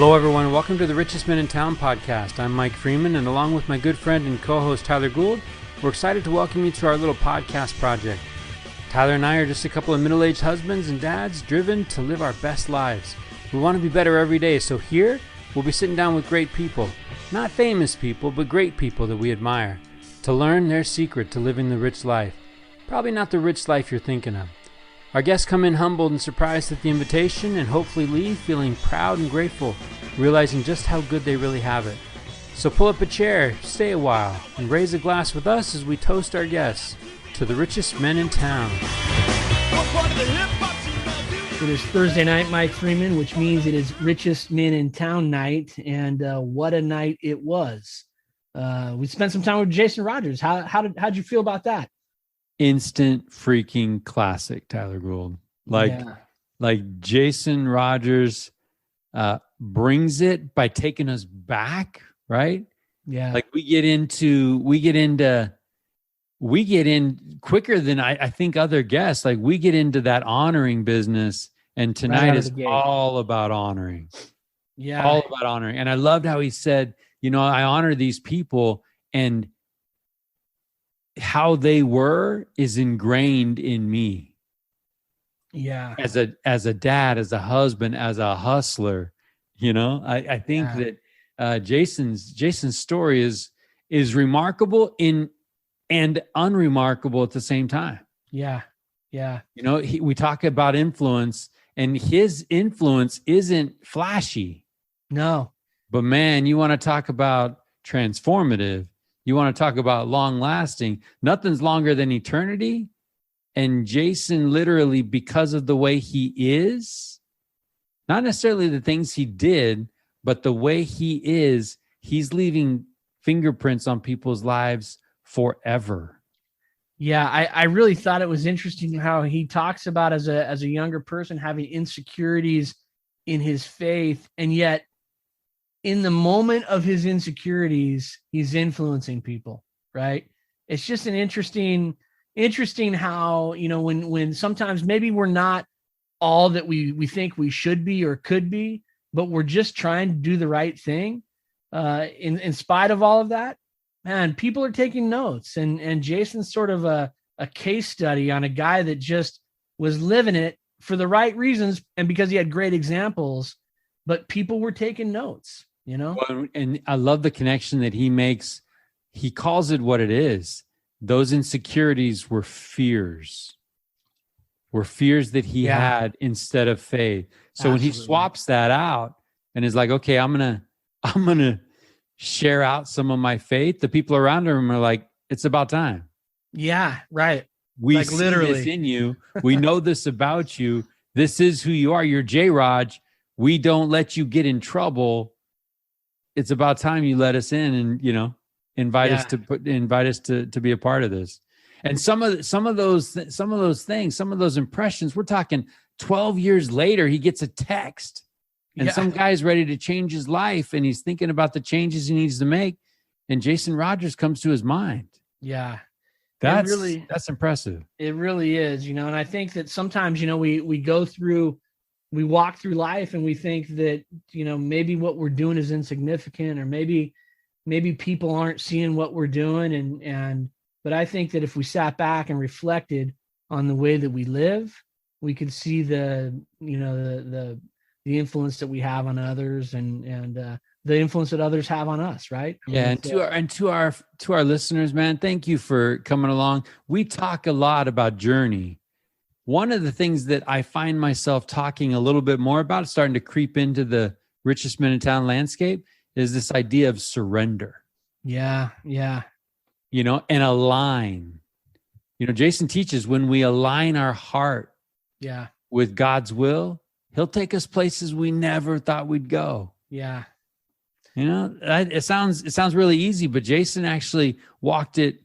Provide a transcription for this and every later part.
Hello, everyone. Welcome to the Richest Men in Town podcast. I'm Mike Freeman, and along with my good friend and co-host Tyler Gould, we're excited to welcome you to our little podcast project. Tyler and I are just a couple of middle-aged husbands and dads driven to live our best lives. We want to be better every day, so here we'll be sitting down with great people. Not famous people, but great people that we admire, to learn their secret to living the rich life. Probably not the rich life you're thinking of. Our guests come in humbled and surprised at the invitation and hopefully leave feeling proud and grateful, realizing just how good they really have it. So pull up a chair, stay a while, and raise a glass with us as we toast our guests to the richest men in town. It is Thursday night, Mike Freeman, which means it is Richest Men in Town night, and what a night it was. We spent some time with Jason Rogers. How'd you feel about that? Instant freaking classic, Tyler Gould. Like Jason Rogers brings it by taking us back, right? Yeah. Like we get in quicker than I think other guests. Like we get into that honoring business, and tonight is all about honoring. Yeah. All about honoring. And I loved how he said, I honor these people, and how they were is ingrained in me. Yeah. As a dad, as a husband, as a hustler, I think that Jason's story is remarkable and unremarkable at the same time. Yeah. Yeah. We talk about influence, and his influence isn't flashy. No. But man, you want to talk about transformative. You want to talk about long lasting. Nothing's longer than eternity. And Jason, literally, because of the way he is, not necessarily the things he did, but the way he is, he's leaving fingerprints on people's lives forever. Yeah, I really thought it was interesting how he talks about as a younger person having insecurities in his faith, and yet in the moment of his insecurities, he's influencing people, right? It's just an interesting how, when sometimes maybe we're not all that we think we should be or could be, but we're just trying to do the right thing. In spite of all of that, man, people are taking notes, and Jason's sort of a case study on a guy that just was living it for the right reasons and because he had great examples, but people were taking notes. Well, and I love the connection that he makes. He calls it what it is. Those insecurities were fears that he had instead of faith. So when he swaps that out and is like, okay, I'm gonna share out some of my faith, the people around him are like, it's about time. Yeah, right. We see literally this in you. We know this about you. This is who you are. You're J-Raj. We don't let you get in trouble. It's about time you let us in and, invite us to be a part of this. And some of those things, some of those impressions, we're talking 12 years later, he gets a text and some guy's ready to change his life, and he's thinking about the changes he needs to make. And Jason Rogers comes to his mind. Yeah. That's impressive. It really is, and I think that sometimes, we walk through life and we think that, maybe what we're doing is insignificant, or maybe people aren't seeing what we're doing. But I think that if we sat back and reflected on the way that we live, we could see the influence that we have on others and the influence that others have on us. Right. To our listeners, man, thank you for coming along. We talk a lot about journey. One of the things that I find myself talking a little bit more about, starting to creep into the Richest Men in Town landscape, is this idea of surrender. Yeah. Yeah. And align. Jason teaches when we align our heart with God's will, he'll take us places we never thought we'd go. Yeah. It sounds really easy, but Jason actually walked it.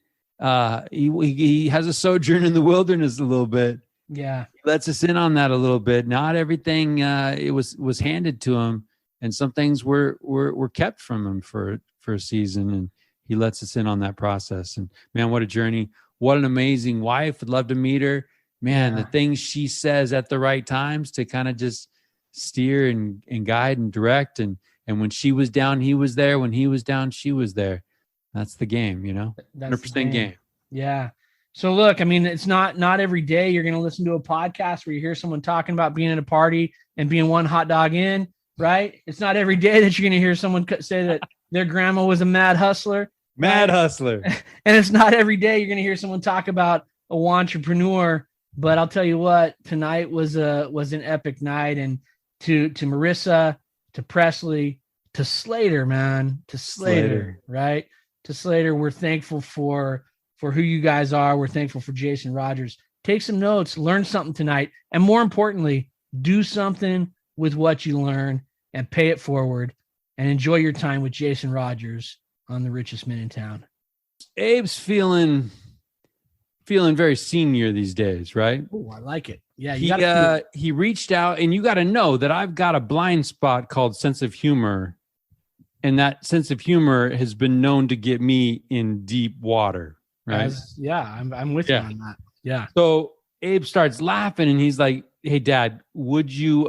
He has a sojourn in the wilderness a little bit. Yeah. He lets us in on that a little bit. Not everything it was handed to him, and some things were kept from him for a season, and he lets us in on that process. And man, what a journey. What an amazing wife. Would love to meet her. Man, the things she says at the right times to kind of just steer and guide and direct. And when she was down, he was there. When he was down, she was there. That's the game, 100% game. Yeah. So look, I mean, it's not every day you're going to listen to a podcast where you hear someone talking about being at a party and being one hot dog in, right? It's not every day that you're going to hear someone say that their grandma was a mad hustler. Mad hustler. And it's not every day you're going to hear someone talk about a entrepreneur. But I'll tell you what, tonight was an epic night. And to Marissa, to Presley, to Slater, man, to Slater, right? To Slater, we're thankful for who you guys are. We're thankful for Jason Rogers. Take some notes, learn something tonight, and more importantly, do something with what you learn and pay it forward, and enjoy your time with Jason Rogers on The Richest Men in Town. Abe's feeling very senior these days, right? Oh, I like it. Yeah, he reached out, and you got to know that I've got a blind spot called sense of humor, and that sense of humor has been known to get me in deep water, right? I'm with you on that. Yeah. So Abe starts laughing, and he's like, "Hey, Dad, would you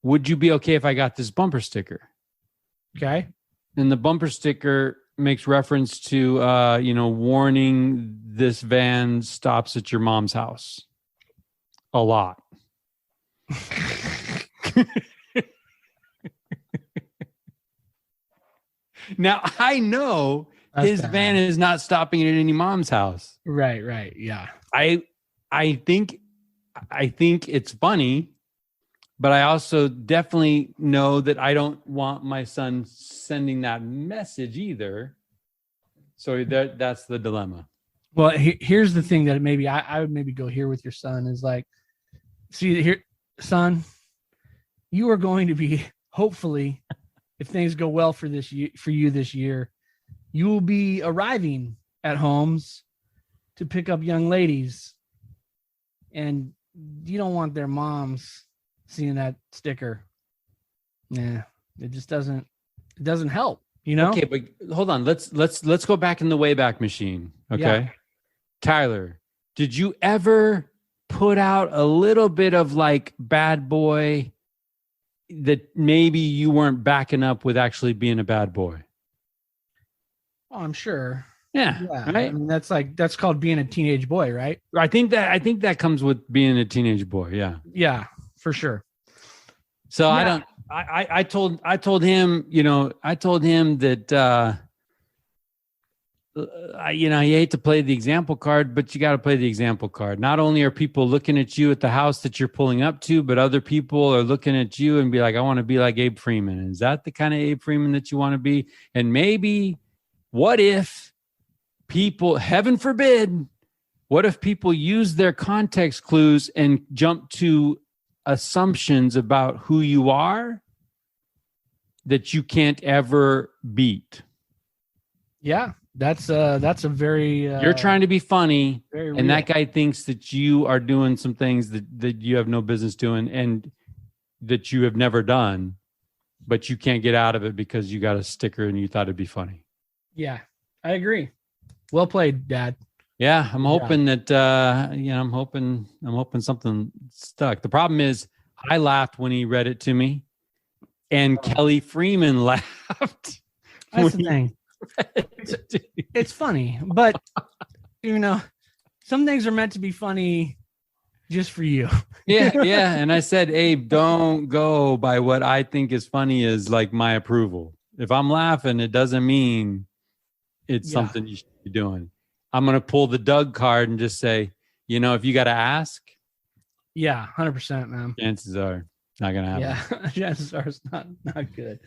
be okay if I got this bumper sticker?" Okay. And the bumper sticker makes reference to, warning this van stops at your mom's house a lot. Now, I know his van is not stopping at any mom's house. Right. Yeah. I think it's funny, but I also definitely know that I don't want my son sending that message either. So that's the dilemma. Well, here's the thing that maybe I would maybe go here with your son is like, see here, son, you are going to be, hopefully, if things go well for you this year, you will be arriving at homes to pick up young ladies, and you don't want their moms seeing that sticker. Nah, it just doesn't help, Okay, but hold on. Let's go back in the Wayback Machine. Okay. Yeah. Tyler, did you ever put out a little bit of like bad boy that maybe you weren't backing up with actually being a bad boy? Oh, I'm sure. Yeah. Right. I mean, that's called being a teenage boy, right? I think that comes with being a teenage boy. Yeah. Yeah, for sure. So yeah. I told him, that, you hate to play the example card, but you got to play the example card. Not only are people looking at you at the house that you're pulling up to, but other people are looking at you and be like, I want to be like Abe Freeman. Is that the kind of Abe Freeman that you want to be? And maybe what if people, heaven forbid, what if people use their context clues and jump to assumptions about who you are that you can't ever beat? Yeah, that's a very you're trying to be funny, and real. That guy thinks that you are doing some things that you have no business doing and that you have never done, but you can't get out of it because you got a sticker and you thought it'd be funny. Yeah, I agree. Well played, Dad. Yeah, I'm hoping that I'm hoping something stuck. The problem is I laughed when he read it to me, and Kelly Freeman laughed. That's the thing. It's funny, but some things are meant to be funny just for you. Yeah. And I said, Abe, don't go by what I think is funny as like my approval. If I'm laughing, it doesn't mean it's something you should be doing. I'm going to pull the Doug card and just say, if you got to ask. Yeah, 100%, man. Chances are not going to happen. Yeah, chances are it's not good.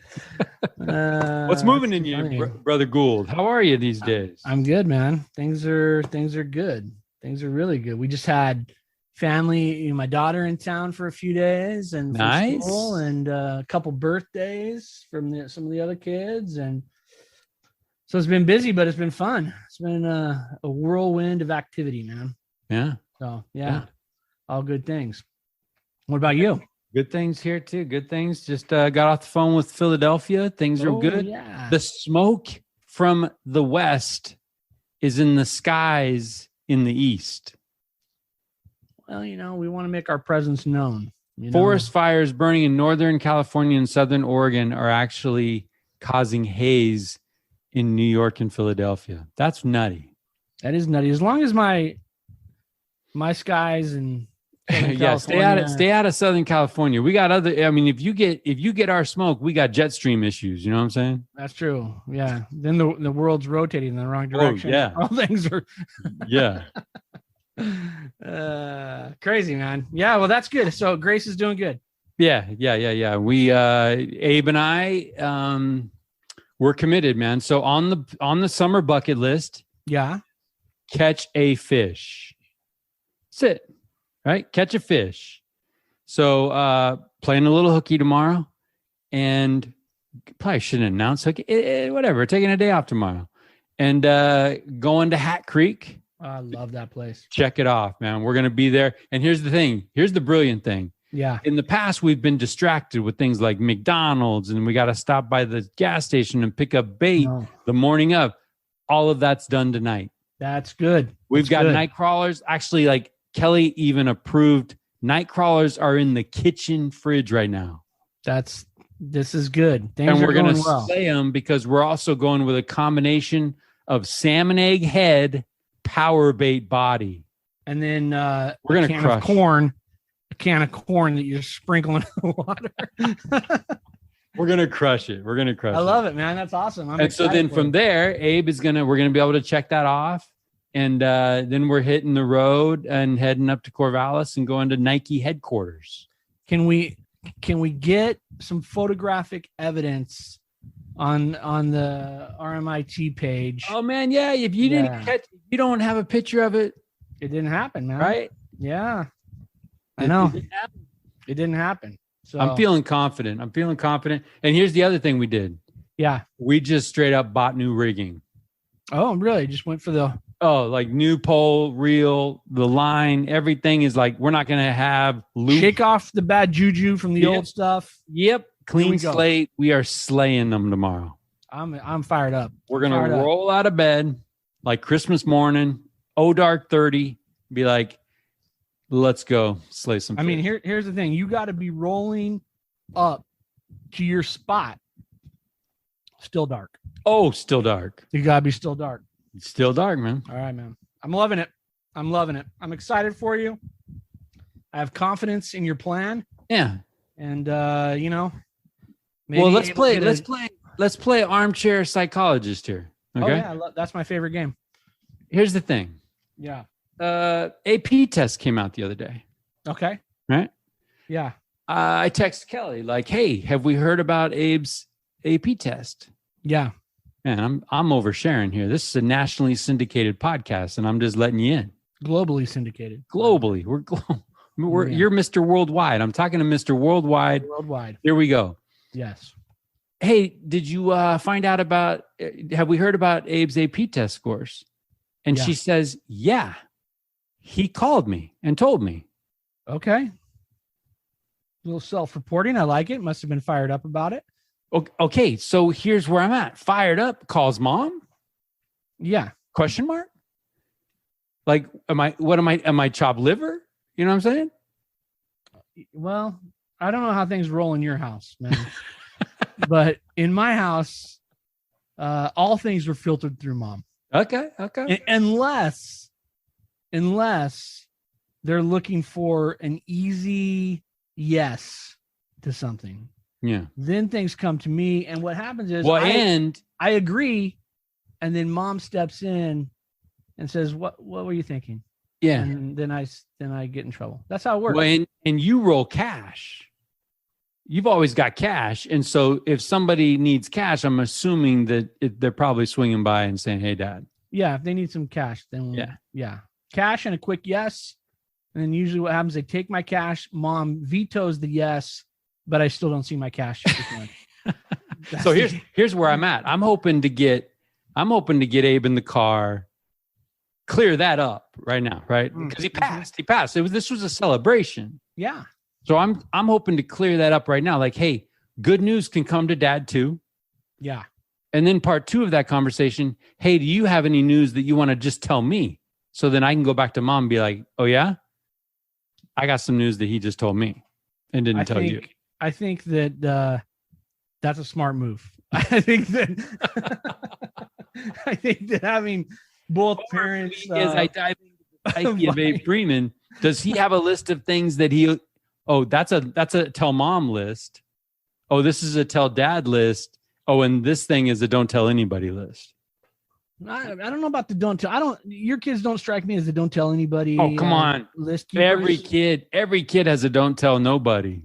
What's moving in you, Brother Gould? How are you these days? I'm good, man. Things are good. Things are really good. We just had family, my daughter in town for a few days, and nice. School, and a couple birthdays from some of the other kids, and so it's been busy, but it's been fun. It's been a whirlwind of activity, man. Yeah. So yeah, all good things. What about you? Good things here too. Good things. Just got off the phone with Philadelphia. Things are good. Yeah. The smoke from the west is in the skies in the east. Well, we want to make our presence known. Forest fires burning in Northern California and Southern Oregon are actually causing haze in New York and Philadelphia. That's nutty. That is nutty. As long as my skies and yeah, stay out of Southern California. We got other. I mean, if you get our smoke, we got jet stream issues. You know what I'm saying? That's true. Yeah. Then the world's rotating in the wrong direction. Oh, yeah. All things are. yeah. Crazy, man. Yeah. Well, that's good. So Grace is doing good. Yeah. We Abe and I we're committed, man. So on the summer bucket list, yeah, catch a fish. That's it. Right? Catch a fish. So playing a little hooky tomorrow, and probably shouldn't announce hooky. Whatever. Taking a day off tomorrow, and going to Hat Creek. I love that place. Check it off, man. We're gonna be there. And here's the thing. Here's the brilliant thing. Yeah. In the past, we've been distracted with things like McDonald's, and we got to stop by the gas station and pick up bait the morning of. All of that's done tonight. That's good. We've got night crawlers. Actually, like Kelly even approved. Night crawlers are in the kitchen fridge right now. This is good. And we're going to slay them because we're also going with a combination of salmon egg head, power bait body. And then we're going to crush a can of corn that you're sprinkling in the water. We're going to crush it. I love it, man. That's awesome. And so then from there, Abe we're going to be able to check that off. And then we're hitting the road and heading up to Corvallis and going to Nike headquarters. Can we get some photographic evidence on the RMIT page? Oh man, yeah. If you didn't catch, you don't have a picture of it. It didn't happen, man. Right? Yeah, I know. It didn't happen. So I'm feeling confident. And here's the other thing we did. Yeah, we just straight up bought new rigging. Oh, really? Just went for the like new pole, reel, the line, everything is like, we're not going to have loop. Shake off the bad juju from the old stuff. Yep. Clean slate. We are slaying them tomorrow. I'm fired up. We're going to roll out of bed like Christmas morning, dark 30, be like, let's go slay some fish. I mean, here's the thing. You got to be rolling up to your spot. Still dark. Oh, still dark. You got to be still dark. It's still dark, man. All right, man. I'm loving it. I'm excited for you. I have confidence in your plan. Yeah. And well, let's play armchair psychologist here. Okay. Oh, yeah, that's my favorite game. Here's the thing. Yeah. AP test came out the other day. Okay. Right? Yeah. I text Kelly like, "Hey, have we heard about Abe's AP test?" Yeah. Man, I'm oversharing here. This is a nationally syndicated podcast, and I'm just letting you in. Globally syndicated. Globally, you're Mr. Worldwide. I'm talking to Mr. Worldwide. Worldwide. Here we go. Yes. Hey, did you find out about? Have we heard about Abe's AP test scores? And she says, "Yeah, he called me and told me." Okay. A little self-reporting. I like it. Must have been fired up about it. Okay, so here's where I'm at. Fired up, calls mom? Yeah. Question mark? Like, am I chopped liver? You know what I'm saying? Well, I don't know how things roll in your house, man. But in my house, all things were filtered through mom. Okay. Unless they're looking for an easy yes to something. Yeah. Then things come to me, and what happens is, I agree, and then mom steps in and says, "What were you thinking?" Yeah. And then I get in trouble. That's how it works. Well, and you roll cash. You've always got cash, and so if somebody needs cash, I'm assuming that they're probably swinging by and saying, "Hey, Dad." Yeah, if they need some cash, then yeah, cash and a quick yes. And then usually what happens, they take my cash. Mom vetoes the yes, but I still don't see my cash. So here's where I'm at. I'm hoping to get Abe in the car, clear that up right now, right? Because he passed. This was a celebration. Yeah. So I'm hoping to clear that up right now. Like, hey, good news can come to Dad too. Yeah. And then part 2 of that conversation, hey, do you have any news that you want to just tell me? So then I can go back to mom and be like, oh yeah, I got some news that he just told me. and didn't tell you. I think that that's a smart move. I think that I think that having both parents. As I dive into the psyche of Abe Freeman, does he have a list of things that he? Oh, that's a tell mom list. Oh, this is a tell dad list. Oh, and this thing is a don't tell anybody list. I don't know about the don't tell. Your kids don't strike me as the don't tell anybody. Oh, come on. List keepers. Every kid has a don't tell nobody.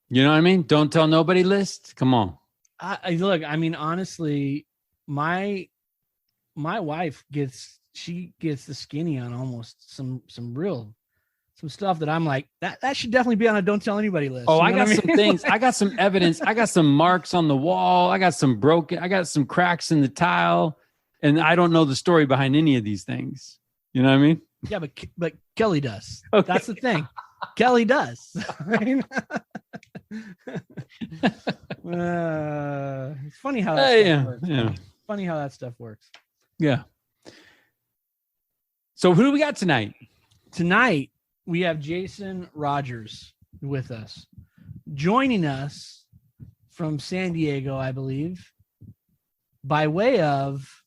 You know what I mean? Don't tell nobody list. Come on. Look, I mean, honestly, my wife gets the skinny on almost some stuff that I'm like, that should definitely be on a don't tell anybody list. Oh, I got some things. I got some evidence. I got some marks on the wall. I got some cracks in the tile. And I don't know the story behind any of these things. You know what I mean? Yeah, but Kelly does. Okay. That's the thing. Kelly does. It's funny how that stuff works. Yeah. Funny how that stuff works. Yeah. So who do we got tonight? Tonight, we have Jason Rogers with us. Joining us from San Diego, I believe, by way of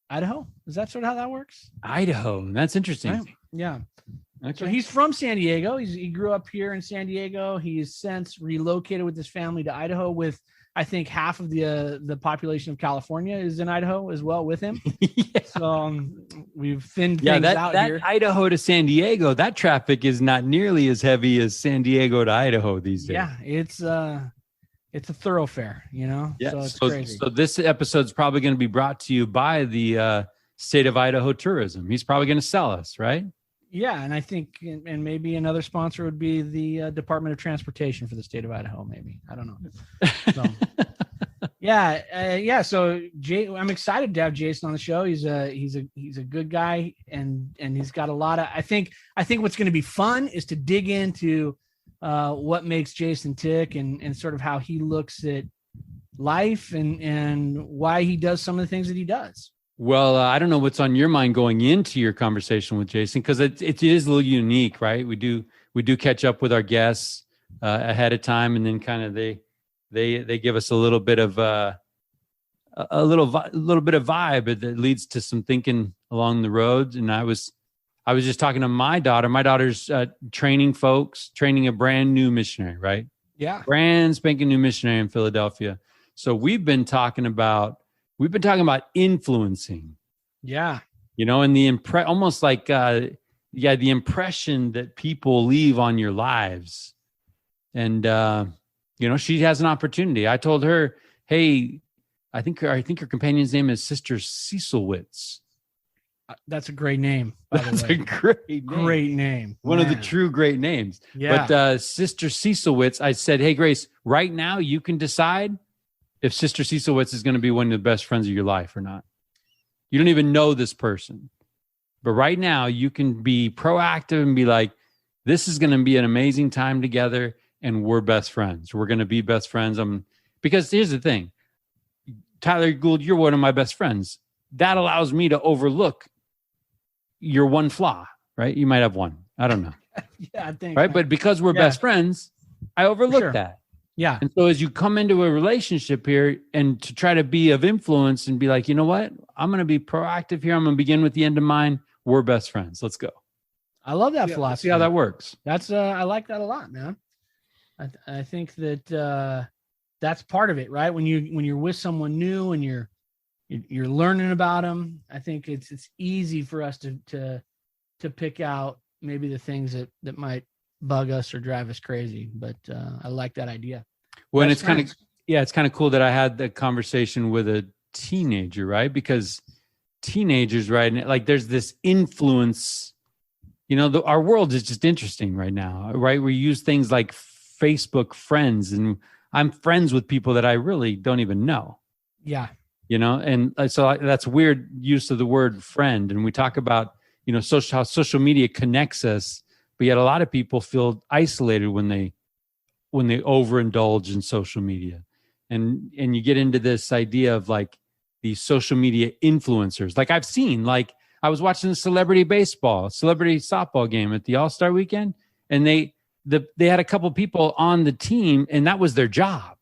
Idaho. Is that sort of how that works? Idaho. That's interesting. Right? Yeah. Okay. So he's from San Diego. He grew up here in San Diego. He's since relocated with his family to Idaho with, I think, half of the population of California is in Idaho as well with him. Yeah. So we've thinned things out here. That Idaho to San Diego, that traffic is not nearly as heavy as San Diego to Idaho these days. Yeah, it's a thoroughfare, you know? Yeah. So it's crazy. So this episode's probably going to be brought to you by the state of Idaho tourism. He's probably going to sell us, right? Yeah, and I think, and maybe another sponsor would be the Department of Transportation for the state of Idaho. Maybe, I don't know. So, yeah. So I'm excited to have Jason on the show. He's a good guy, and he's got a lot of. I think what's going to be fun is to dig into what makes Jason tick, and sort of how he looks at life, and why he does some of the things that he does. Well, I don't know what's on your mind going into your conversation with Jason, because it is a little unique, right? We do catch up with our guests ahead of time, and then kind of they give us a little bit of a little bit of vibe that leads to some thinking along the roads. And I was just talking to my daughter. My daughter's training a brand new missionary, right? Yeah, brand spanking new missionary in Philadelphia. So we've been talking about influencing. Yeah. You know, and almost like, the impression that people leave on your lives. And, she has an opportunity. I told her, hey, I think her companion's name is Sister Cecilwitz. That's a great name. That's a great name. Great name. One of the true great names. Yeah. But Sister Cecilwitz, I said, hey, Grace, right now you can decide if Sister Cecilwitz is going to be one of the best friends of your life or not. You don't even know this person. But right now, you can be proactive and be like, this is going to be an amazing time together, and we're best friends. We're going to be best friends. Because here's the thing. Tyler Gould, you're one of my best friends. That allows me to overlook your one flaw, right? You might have one. I don't know. Yeah, I think. Right? But because we're best friends, I overlook that. Yeah. And so as you come into a relationship here and to try to be of influence and be like, you know what? I'm going to be proactive here. I'm going to begin with the end in mind. We're best friends. Let's go. I love that philosophy. See how that works. That's I like that a lot, man. I think that that's part of it, right? When you're with someone new and you're learning about them, I think it's easy for us to pick out maybe the things that might bug us or drive us crazy. But I like that idea. Well, and it's kind of cool that I had that conversation with a teenager, right? Because teenagers, right? Like there's this influence, our world is just interesting right now, right? We use things like Facebook friends, and I'm friends with people that I really don't even know. Yeah. And so that's weird use of the word friend. And we talk about, how social media connects us, but yet a lot of people feel isolated when they overindulge in social media. And you get into this idea of like these social media influencers. Like I've seen, like I was watching the celebrity softball game at the All-Star weekend, and they had a couple people on the team, and that was their job.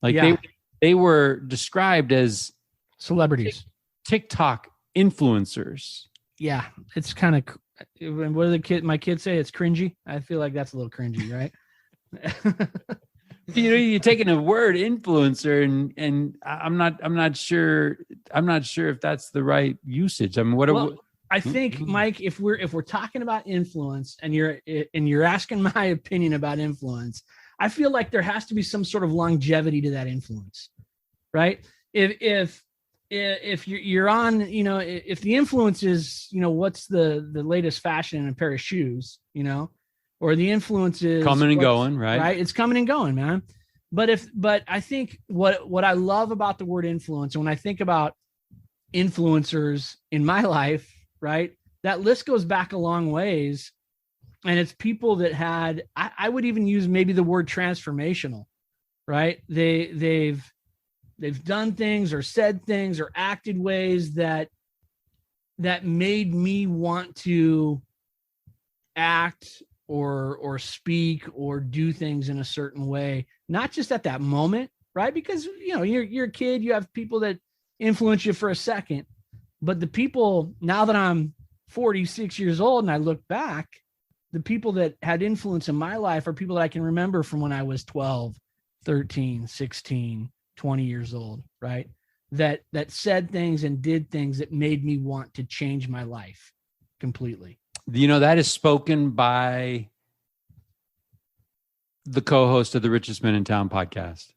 Like they were described as celebrities, TikTok influencers. Yeah, it's kind of. What do my kids say? It's cringy. I feel like that's a little cringy, right? You're taking a word influencer, and I'm not sure if that's the right usage. I mean, I think, Mike, if we're talking about influence, and you're asking my opinion about influence, I feel like there has to be some sort of longevity to that influence, right? If you're on, if the influence is, what's the latest fashion in a pair of shoes, or the influence is coming and going, right? Right. It's coming and going, man. But I think what I love about the word influence, and when I think about influencers in my life, right, that list goes back a long ways. And it's people that had, I would even use maybe the word transformational, right? They've done things or said things or acted ways that made me want to act or speak or do things in a certain way, not just at that moment, right? Because, you're a kid, you have people that influence you for a second, but the people, now that I'm 46 years old and I look back, the people that had influence in my life are people that I can remember from when I was 12, 13, 16, 20 years old, right? That said things and did things that made me want to change my life completely. That is spoken by the co-host of the Richest Men in Town podcast.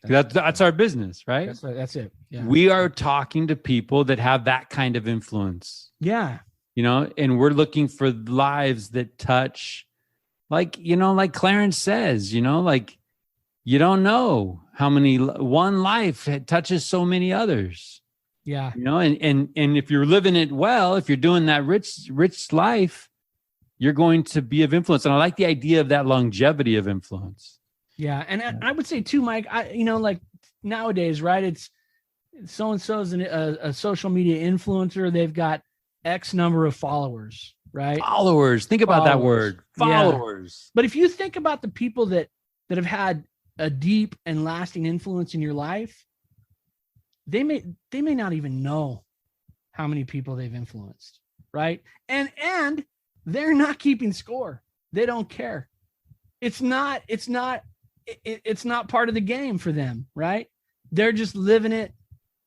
That's our business, right? That's it. Yeah. We are talking to people that have that kind of influence. Yeah. And we're looking for lives that touch, like Clarence says, like you don't know how many one life touches so many others. Yeah. And if you're living it well, if you're doing that rich life, you're going to be of influence. And I like the idea of that longevity of influence. Yeah. And I would say too, Mike, like nowadays, right? It's so-and-so's a social media influencer. They've got X number of followers, right? Followers. Think about that word. Followers. Yeah. But if you think about the people that have had a deep and lasting influence in your life, they may not even know how many people they've influenced, right? And they're not keeping score. They don't care. It's not part of the game for them, right? They're just living it.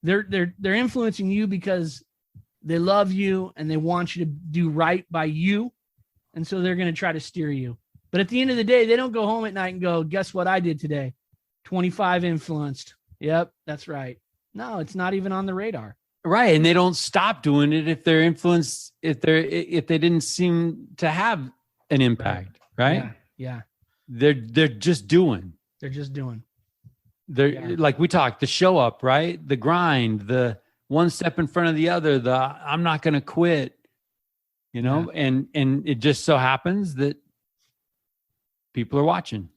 They're influencing you because they love you and they want you to do right by you. And so they're going to try to steer you. But at the end of the day, they don't go home at night and go, guess what I did today? 25 influenced. Yep, that's right. No, it's not even on the radar. Right. And they don't stop doing it if their influence, if they didn't seem to have an impact. Right. Yeah. They're just doing. They're just doing. Like we talked, the show up, right? The grind, the one step in front of the other, the I'm not going to quit, and it just so happens that people are watching.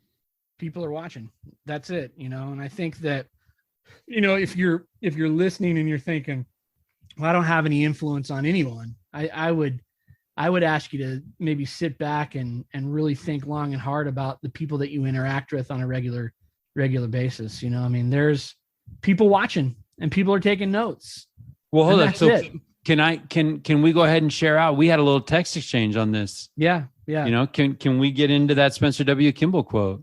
People are watching. That's it. And I think that, if you're listening and you're thinking, well, I don't have any influence on anyone, I would ask you to maybe sit back and really think long and hard about the people that you interact with on a regular basis. There's people watching and people are taking notes. Well, hold on. So can we go ahead and share out? We had a little text exchange on this. Yeah. Can we get into that Spencer W. Kimball quote?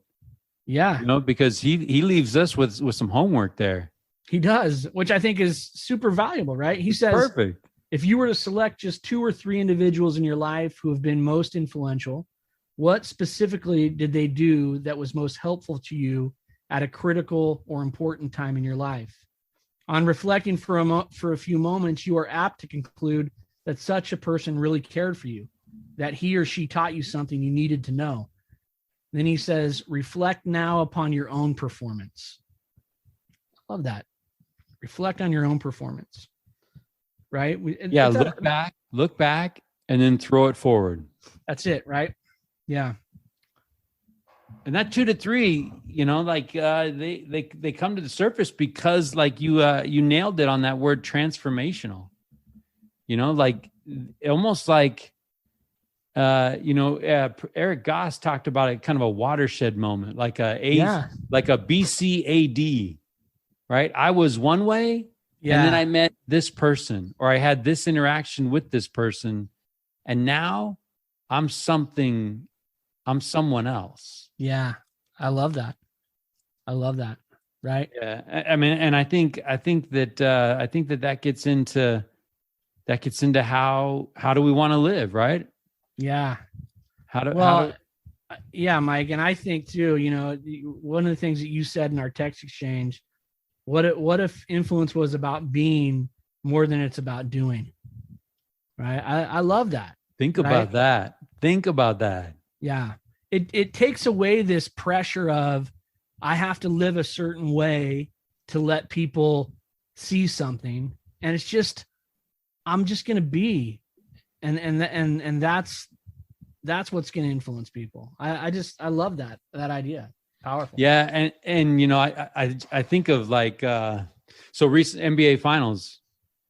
Yeah. Because he leaves us with some homework there. He does, which I think is super valuable, right? He says, perfect. If you were to select just 2 or 3 individuals in your life who have been most influential, what specifically did they do that was most helpful to you at a critical or important time in your life? On reflecting for a few moments, you are apt to conclude that such a person really cared for you, that he or she taught you something you needed to know. Then he says, reflect now upon your own performance. Love that. Reflect on your own performance. Right? Look back, and then throw it forward. That's it, right? Yeah. And that 2 to 3, they come to the surface because, like you nailed it on that word transformational. Almost like Eric Goss talked about it, kind of a watershed moment, like like a BCAD, right? I was one way, and then I met this person, or I had this interaction with this person, and now I'm someone else. Yeah. I love that. Right. Yeah. I mean, and I think that gets into how do we want to live, right? Yeah. How yeah, Mike. And I think too, one of the things that you said in our text exchange, what if influence was about being more than it's about doing? Right. I love that. Think about that. Think about that. Yeah. It takes away this pressure of, I have to live a certain way to let people see something. And it's just, I'm just going to be, and that's what's going to influence people. I love that idea. Powerful. Yeah. And, I think of like, so recent NBA finals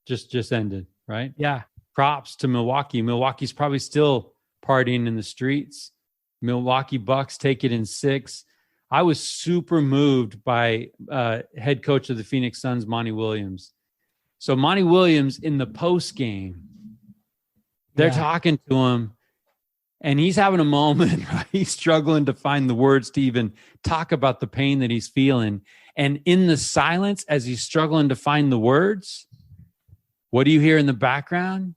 just ended, right? Yeah. Props to Milwaukee. Milwaukee's probably still partying in the streets. Milwaukee Bucks take it in 6. I was super moved by head coach of the Phoenix Suns, Monty Williams. So Monty Williams in the post game, they're talking to him, and he's having a moment. Right? He's struggling to find the words to even talk about the pain that he's feeling. And in the silence, as he's struggling to find the words, what do you hear in the background?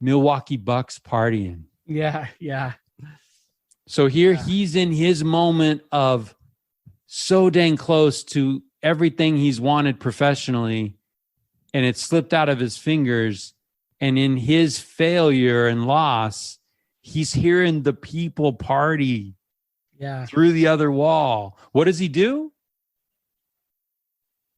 Milwaukee Bucks partying. Yeah, yeah. So here he's in his moment of so dang close to everything he's wanted professionally, and it slipped out of his fingers. And in his failure and loss, he's hearing the people party through the other wall. What does he do?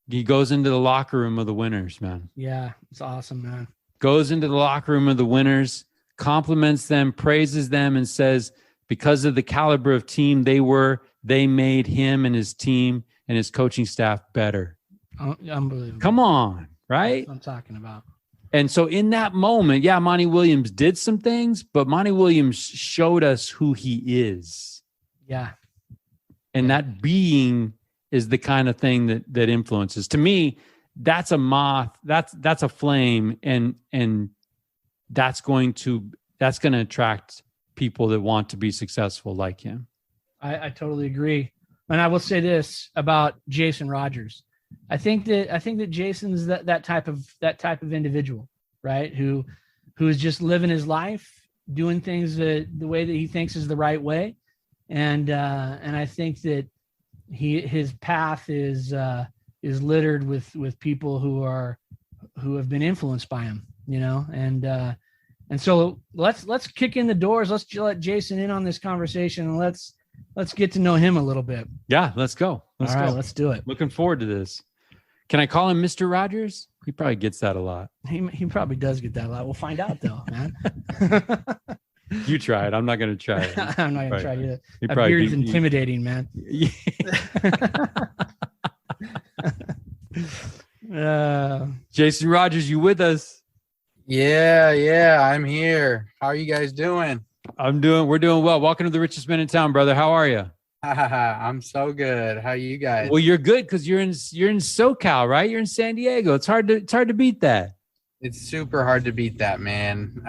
He goes into the locker room of the winners, man. Yeah, it's awesome, man. Goes into the locker room of the winners, compliments them, praises them, and says, because of the caliber of team they made him and his team and his coaching staff better. Oh, unbelievable. Come on, right? That's what I'm talking about. And so in that moment, Monty Williams did some things, but Monty Williams showed us who he is. Yeah. And that being is the kind of thing that influences. To me, that's a moth, that's a flame, and that's going to attract people that want to be successful like him. I totally agree. And I will say this about Jason Rogers. I think that Jason's that type of individual, right? Who is just living his life, doing things the way that he thinks is the right way. And I think that his path is littered with people who have been influenced by him, and so let's kick in the doors. Let's let Jason in on this conversation, and let's get to know him a little bit. Yeah, let's go. All right, let's do it. Looking forward to this. Can I call him Mr. Rogers? He probably gets that a lot. He probably does get that a lot. We'll find out though, man. You try it. I'm not going to try it. I'm not going to try either. That beard's intimidating, man. Jason Rogers, you with us? Yeah, I'm here. How are you guys doing? We're doing well. Welcome to the richest man in town, brother. How are you? I'm so good. How are you guys? Well, you're good because you're in SoCal, right? You're in San Diego. It's hard to beat that. It's super hard to beat that, man.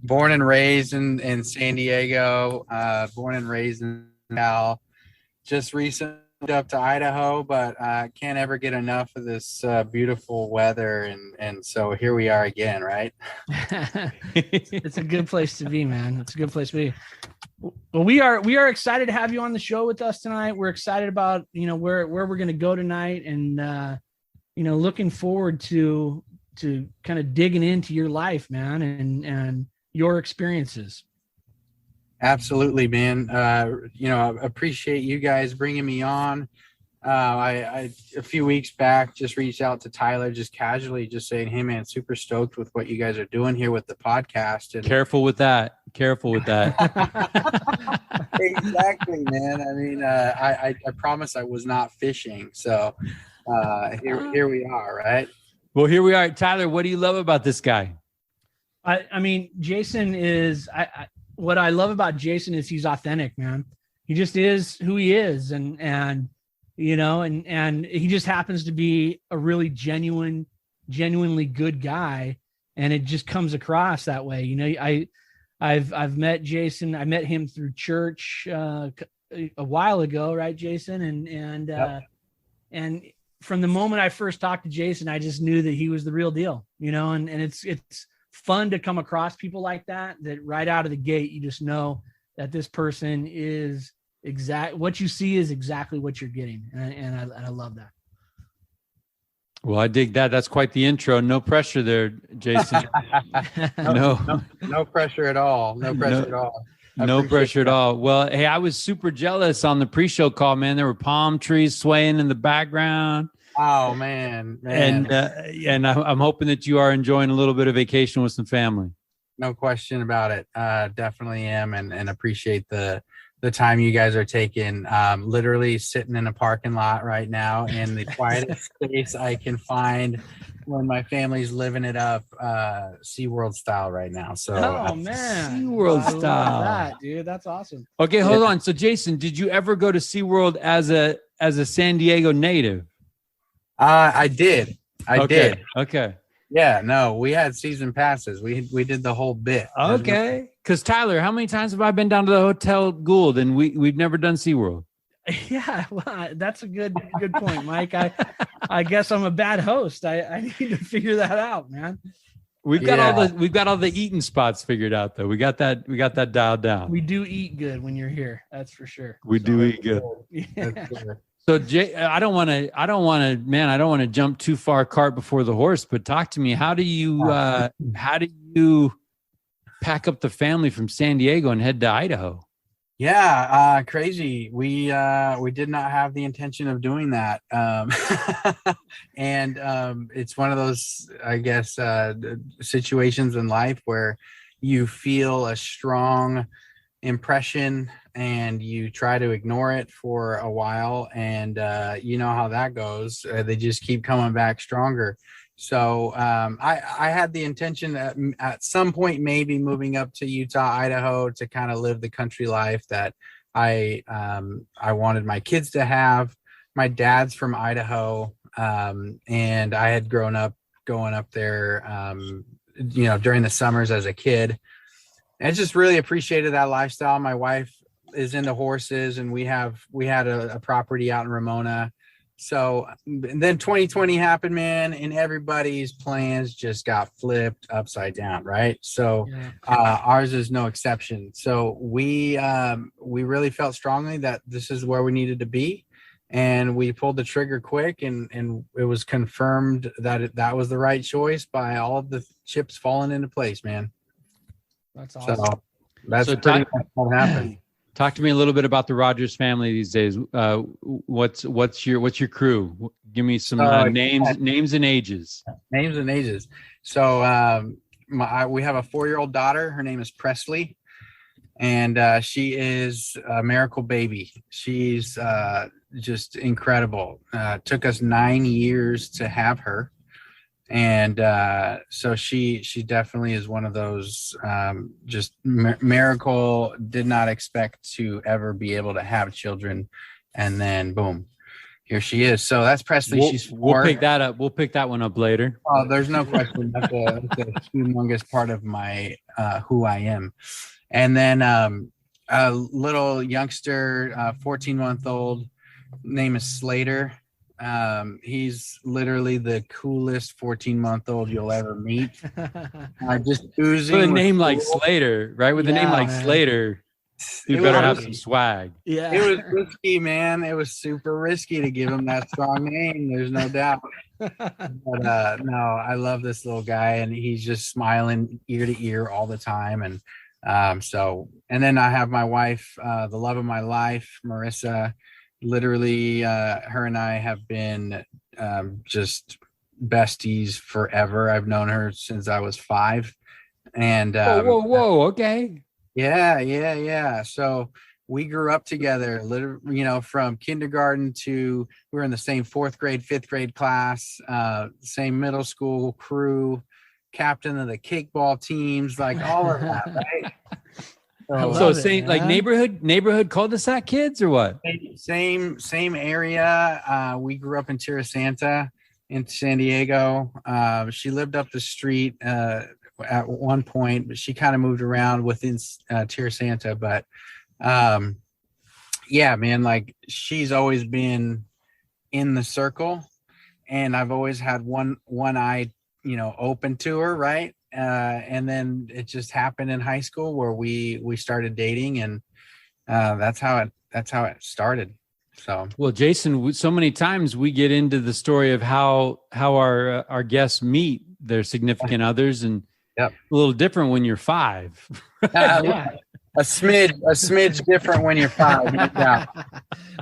Born and raised in San Diego, born and raised in Cal. Just recently up to Idaho, but can't ever get enough of this beautiful weather, and so here we are again, right? It's a good place to be, man. It's a good place to be. Well, we are excited to have you on the show with us tonight. We're excited about where we're going to go tonight, and looking forward to kind of digging into your life, man, and your experiences. Absolutely, man. I appreciate you guys bringing me on. I a few weeks back just reached out to Tyler, just casually, just saying, "Hey, man, super stoked with what you guys are doing here with the podcast." And careful with that. Exactly, man. I mean, I promise I was not fishing. So here we are, right? Well, here we are. Tyler, what do you love about this guy? I mean, Jason is, what I love about Jason is he's authentic, man. He just is who he is. And, you know, and he just happens to be a really genuinely good guy. And it just comes across that way. You know, I've met Jason. I met him through church a while ago, right, Jason? And from the moment I first talked to Jason, I just knew that he was the real deal, you know. And it's fun to come across people like that right out of the gate, you just know that this person is what you see is exactly what you're getting, and I love that. Well, I dig that. That's quite the intro. No pressure there, Jason. No pressure at all. No pressure at all. No pressure at all. Well, hey, I was super jealous on the pre-show call, man. There were palm trees swaying in the background. Oh man. And I'm hoping that you are enjoying a little bit of vacation with some family. No question about it. Definitely am, and appreciate the time you guys are taking. Literally sitting in a parking lot right now in the quietest space I can find when my family's living it up, SeaWorld style right now. So, oh man, SeaWorld style, love that, dude. That's awesome. Okay, hold on. So, Jason, did you ever go to SeaWorld as a San Diego native? I did. I did. Okay. Yeah, no, we had season passes. We did the whole bit. Okay. Because Tyler, how many times have I been down to the Hotel Gould and we've never done SeaWorld? Yeah, well, that's a good point, Mike. I guess I'm a bad host. I need to figure that out, man. We've got all the eating spots figured out though. We got that dialed down. We do eat good when you're here. That's for sure. We do eat good. Yeah. So Jay, I don't want to jump too far cart before the horse, but talk to me. How do you pack up the family from San Diego and head to Idaho? Yeah, crazy. We did not have the intention of doing that. And it's one of those, I guess, situations in life where you feel a strong impression and you try to ignore it for a while, and you know how that goes. They just keep coming back stronger. So I had the intention at some point maybe moving up to Utah, Idaho to kind of live the country life that I wanted my kids to have. My dad's from Idaho, and I had grown up going up there, during the summers as a kid. I just really appreciated that lifestyle. My wife is into horses, and we had a property out in Ramona. So then 2020 happened, man, and everybody's plans just got flipped upside down, right? So ours is no exception. So we really felt strongly that this is where we needed to be, and we pulled the trigger quick, and it was confirmed that that was the right choice by all of the chips falling into place, man. That's awesome. So that's pretty much what happened. Talk to me a little bit about the Rogers family these days. What's your crew? Give me some names and ages. Names and ages. So we have a 4-year-old daughter. Her name is Presley, and she is a miracle baby. She's just incredible. Took us 9 years to have her. And so she definitely is one of those just miracle. Did not expect to ever be able to have children, and then boom, here she is. So that's Presley. She's 4. We'll pick that up. We'll pick that one up later. Oh, there's no question. That's a humongous part of my who I am. And then a little youngster, 14-month-old, name is Slater. He's literally the coolest 14-month-old you'll ever meet. Just oozing with a name like Slater, right? With a name like Slater, you better have some swag. Yeah, it was risky, man. It was super risky to give him that strong name. There's no doubt. But no, I love this little guy, and he's just smiling ear to ear all the time. And and then I have my wife, the love of my life, Marissa. Literally, her and I have been just besties forever. I've known her since I was 5. And whoa, okay. Yeah. So we grew up together, literally, from kindergarten to we were in the same 4th grade, 5th grade class, same middle school crew. captain of the kickball teams, like all of that, right? So same like neighborhood cul-de-sac kids or what? Same area. We grew up in Tierra Santa in San Diego. She lived up the street at one point, but she kind of moved around within Tierra Santa. But yeah, man, like she's always been in the circle, and I've always had one eye, open to her, right? And then it just happened in high school where we started dating, and that's how it started. So, well, Jason, so many times we get into the story of how our guests meet their significant others, and yep. A little different when you're 5. Yeah. A smidge different when you're 5. Yeah.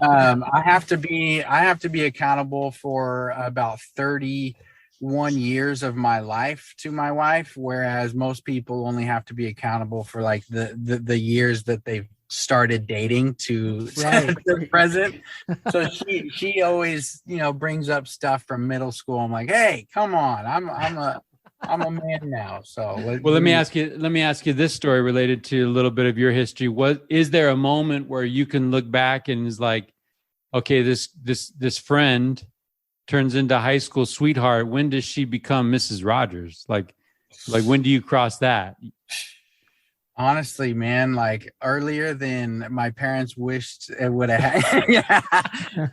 I have to be accountable for about 31 years of my life to my wife, whereas most people only have to be accountable for like the years that they've started dating to the present. So she always, brings up stuff from middle school. I'm like, hey, come on, I'm a man now. So let me ask you this story related to a little bit of your history. Is there a moment where you can look back and is like, okay, this friend turns into high school sweetheart? When does she become Mrs. Rogers? Like when do you cross that? Honestly, man, like earlier than my parents wished it would have. Yeah.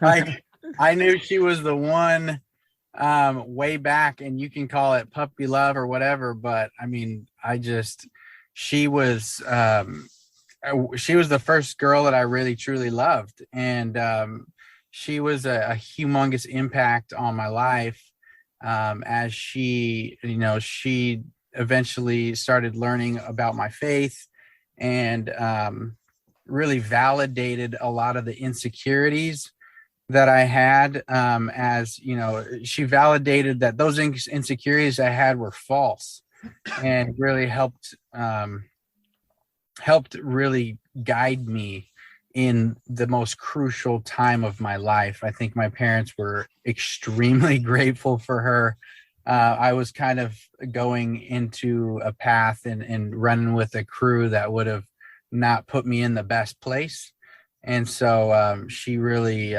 Like I knew she was the one way back, and you can call it puppy love or whatever, but I mean, she was the first girl that I really truly loved, and she was a humongous impact on my life, as she eventually started learning about my faith, and really validated a lot of the insecurities that I had, as she validated that those insecurities I had were false, and really helped really guide me in the most crucial time of my life. I think my parents were extremely grateful for her. I was kind of going into a path and running with a crew that would have not put me in the best place. And so she really,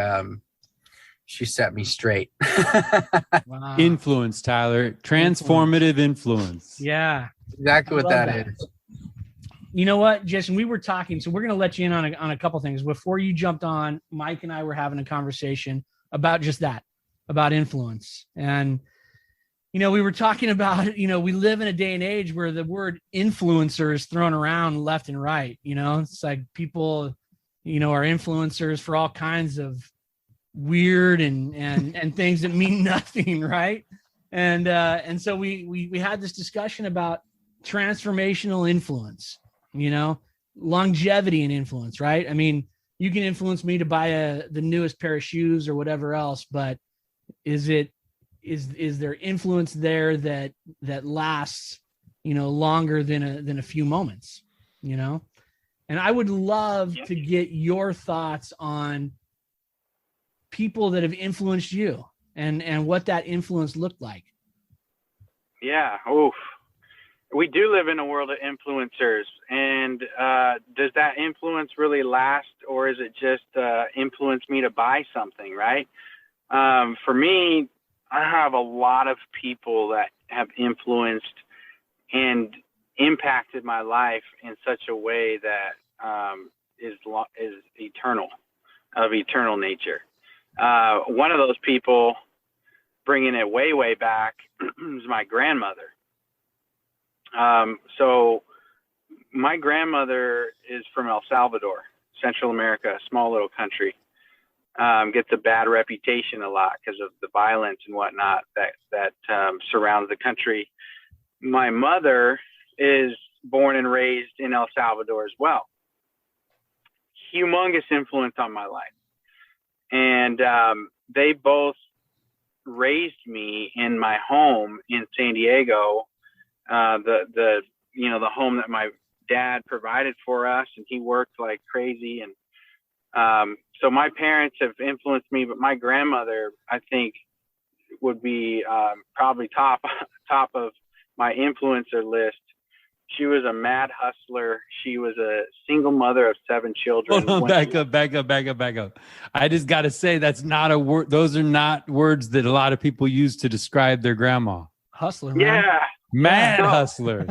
she set me straight. Wow. Influence, Tyler. Transformative influence. Yeah. Exactly what that is. You know what, Jason, we were talking, so we're going to let you in on a couple things. Before you jumped on, Mike and I were having a conversation about just that, about influence. And, we were talking about, we live in a day and age where the word influencer is thrown around left and right. It's like people, are influencers for all kinds of weird and things that mean nothing, right? And so we had this discussion about transformational influence, longevity and influence, right? I mean, you can influence me to buy the newest pair of shoes or whatever else, but is there influence there that lasts, longer than a few moments, And I would love to get your thoughts on people that have influenced you and what that influence looked like. Yeah. Oof. We do live in a world of influencers, and does that influence really last, or is it just influence me to buy something, right? For me, I have a lot of people that have influenced and impacted my life in such a way that is eternal, of eternal nature. One of those people, bringing it way, way back, is my grandmother. So my grandmother is from El Salvador, Central America, a small little country. Gets a bad reputation a lot because of the violence and whatnot that surrounds the country. My mother is born and raised in El Salvador as well. Humongous influence on my life. And they both raised me in my home in San Diego, the home that my dad provided for us, and he worked like crazy. And so my parents have influenced me, but my grandmother, I think, would be probably top of my influencer list. She was a mad hustler. She was a single mother of 7 children. Hold on, back up. I just got to say, that's not a word. Those are not words that a lot of people use to describe their grandma. Hustler, man. Yeah. Mad No. hustler.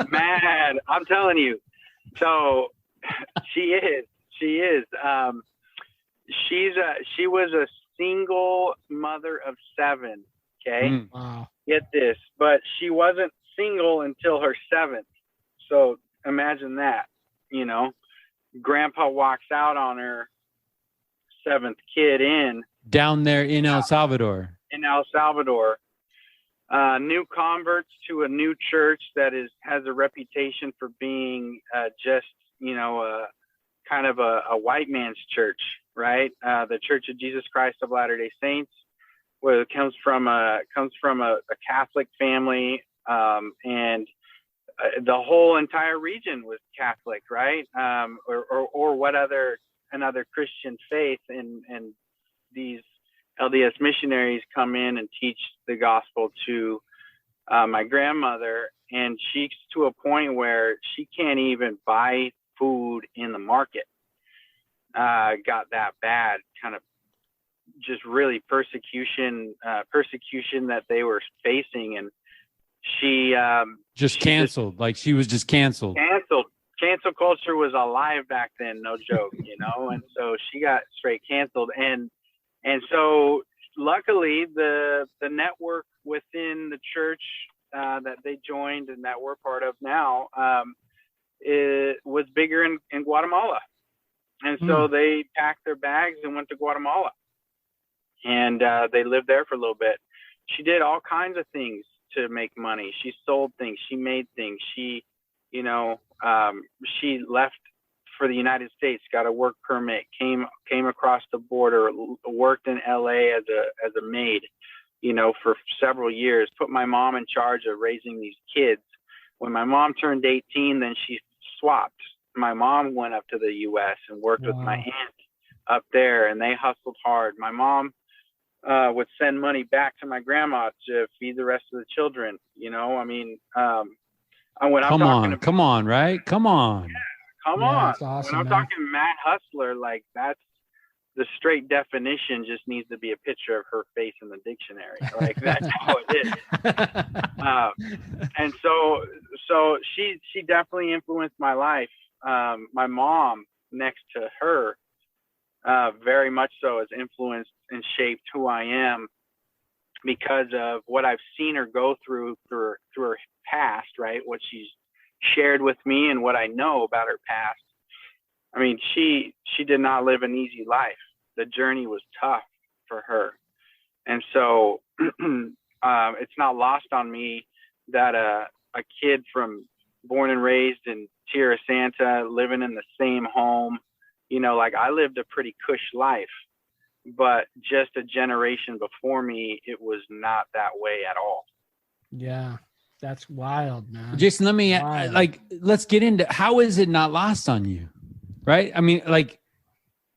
Mad. I'm telling you. So she is. She was a single mother of 7. Okay. Wow. Get this. But she wasn't single until her 7th. So imagine that, grandpa walks out on her 7th kid down there in El Salvador. New converts to a new church that has a reputation for being kind of a white man's church, right? The Church of Jesus Christ of Latter-day Saints, where it comes from a Catholic family, and the whole entire region was Catholic, right? Or what another Christian faith, and these LDS missionaries come in and teach the gospel to my grandmother, and she's to a point where she can't even buy food in the market. Got that bad, kind of just really persecution that they were facing, and she canceled. She was just canceled. Cancel culture was alive back then, no joke, and so she got straight canceled. And so luckily the network within the church that they joined and that we're part of now, it was bigger in Guatemala. And so they packed their bags and went to Guatemala, and they lived there for a little bit. She did all kinds of things to make money. She sold things. She made things. She left for the United States, got a work permit, came across the border, worked in LA as a maid, for several years, put my mom in charge of raising these kids. When my mom turned 18, then she swapped. My mom went up to the US and worked with my aunt up there, and they hustled hard. My mom would send money back to my grandma to feed the rest of the children. Come on, right? Come on. Come on. Awesome, when I'm talking mad hustler, like that's the straight definition. Just needs to be a picture of her face in the dictionary. Like that's how it is. And so she definitely influenced my life. My mom, next to her, very much so, has influenced and shaped who I am because of what I've seen her go through her past, right? What she's shared with me and what I know about her past. I mean, she did not live an easy life. The journey was tough for her. And so it's not lost on me that a kid born and raised in Tierra Santa, living in the same home, I lived a pretty cush life, but just a generation before me, it was not that way at all. Yeah. That's wild, man. Jason, let's get into, how is it not lost on you? Right? I mean,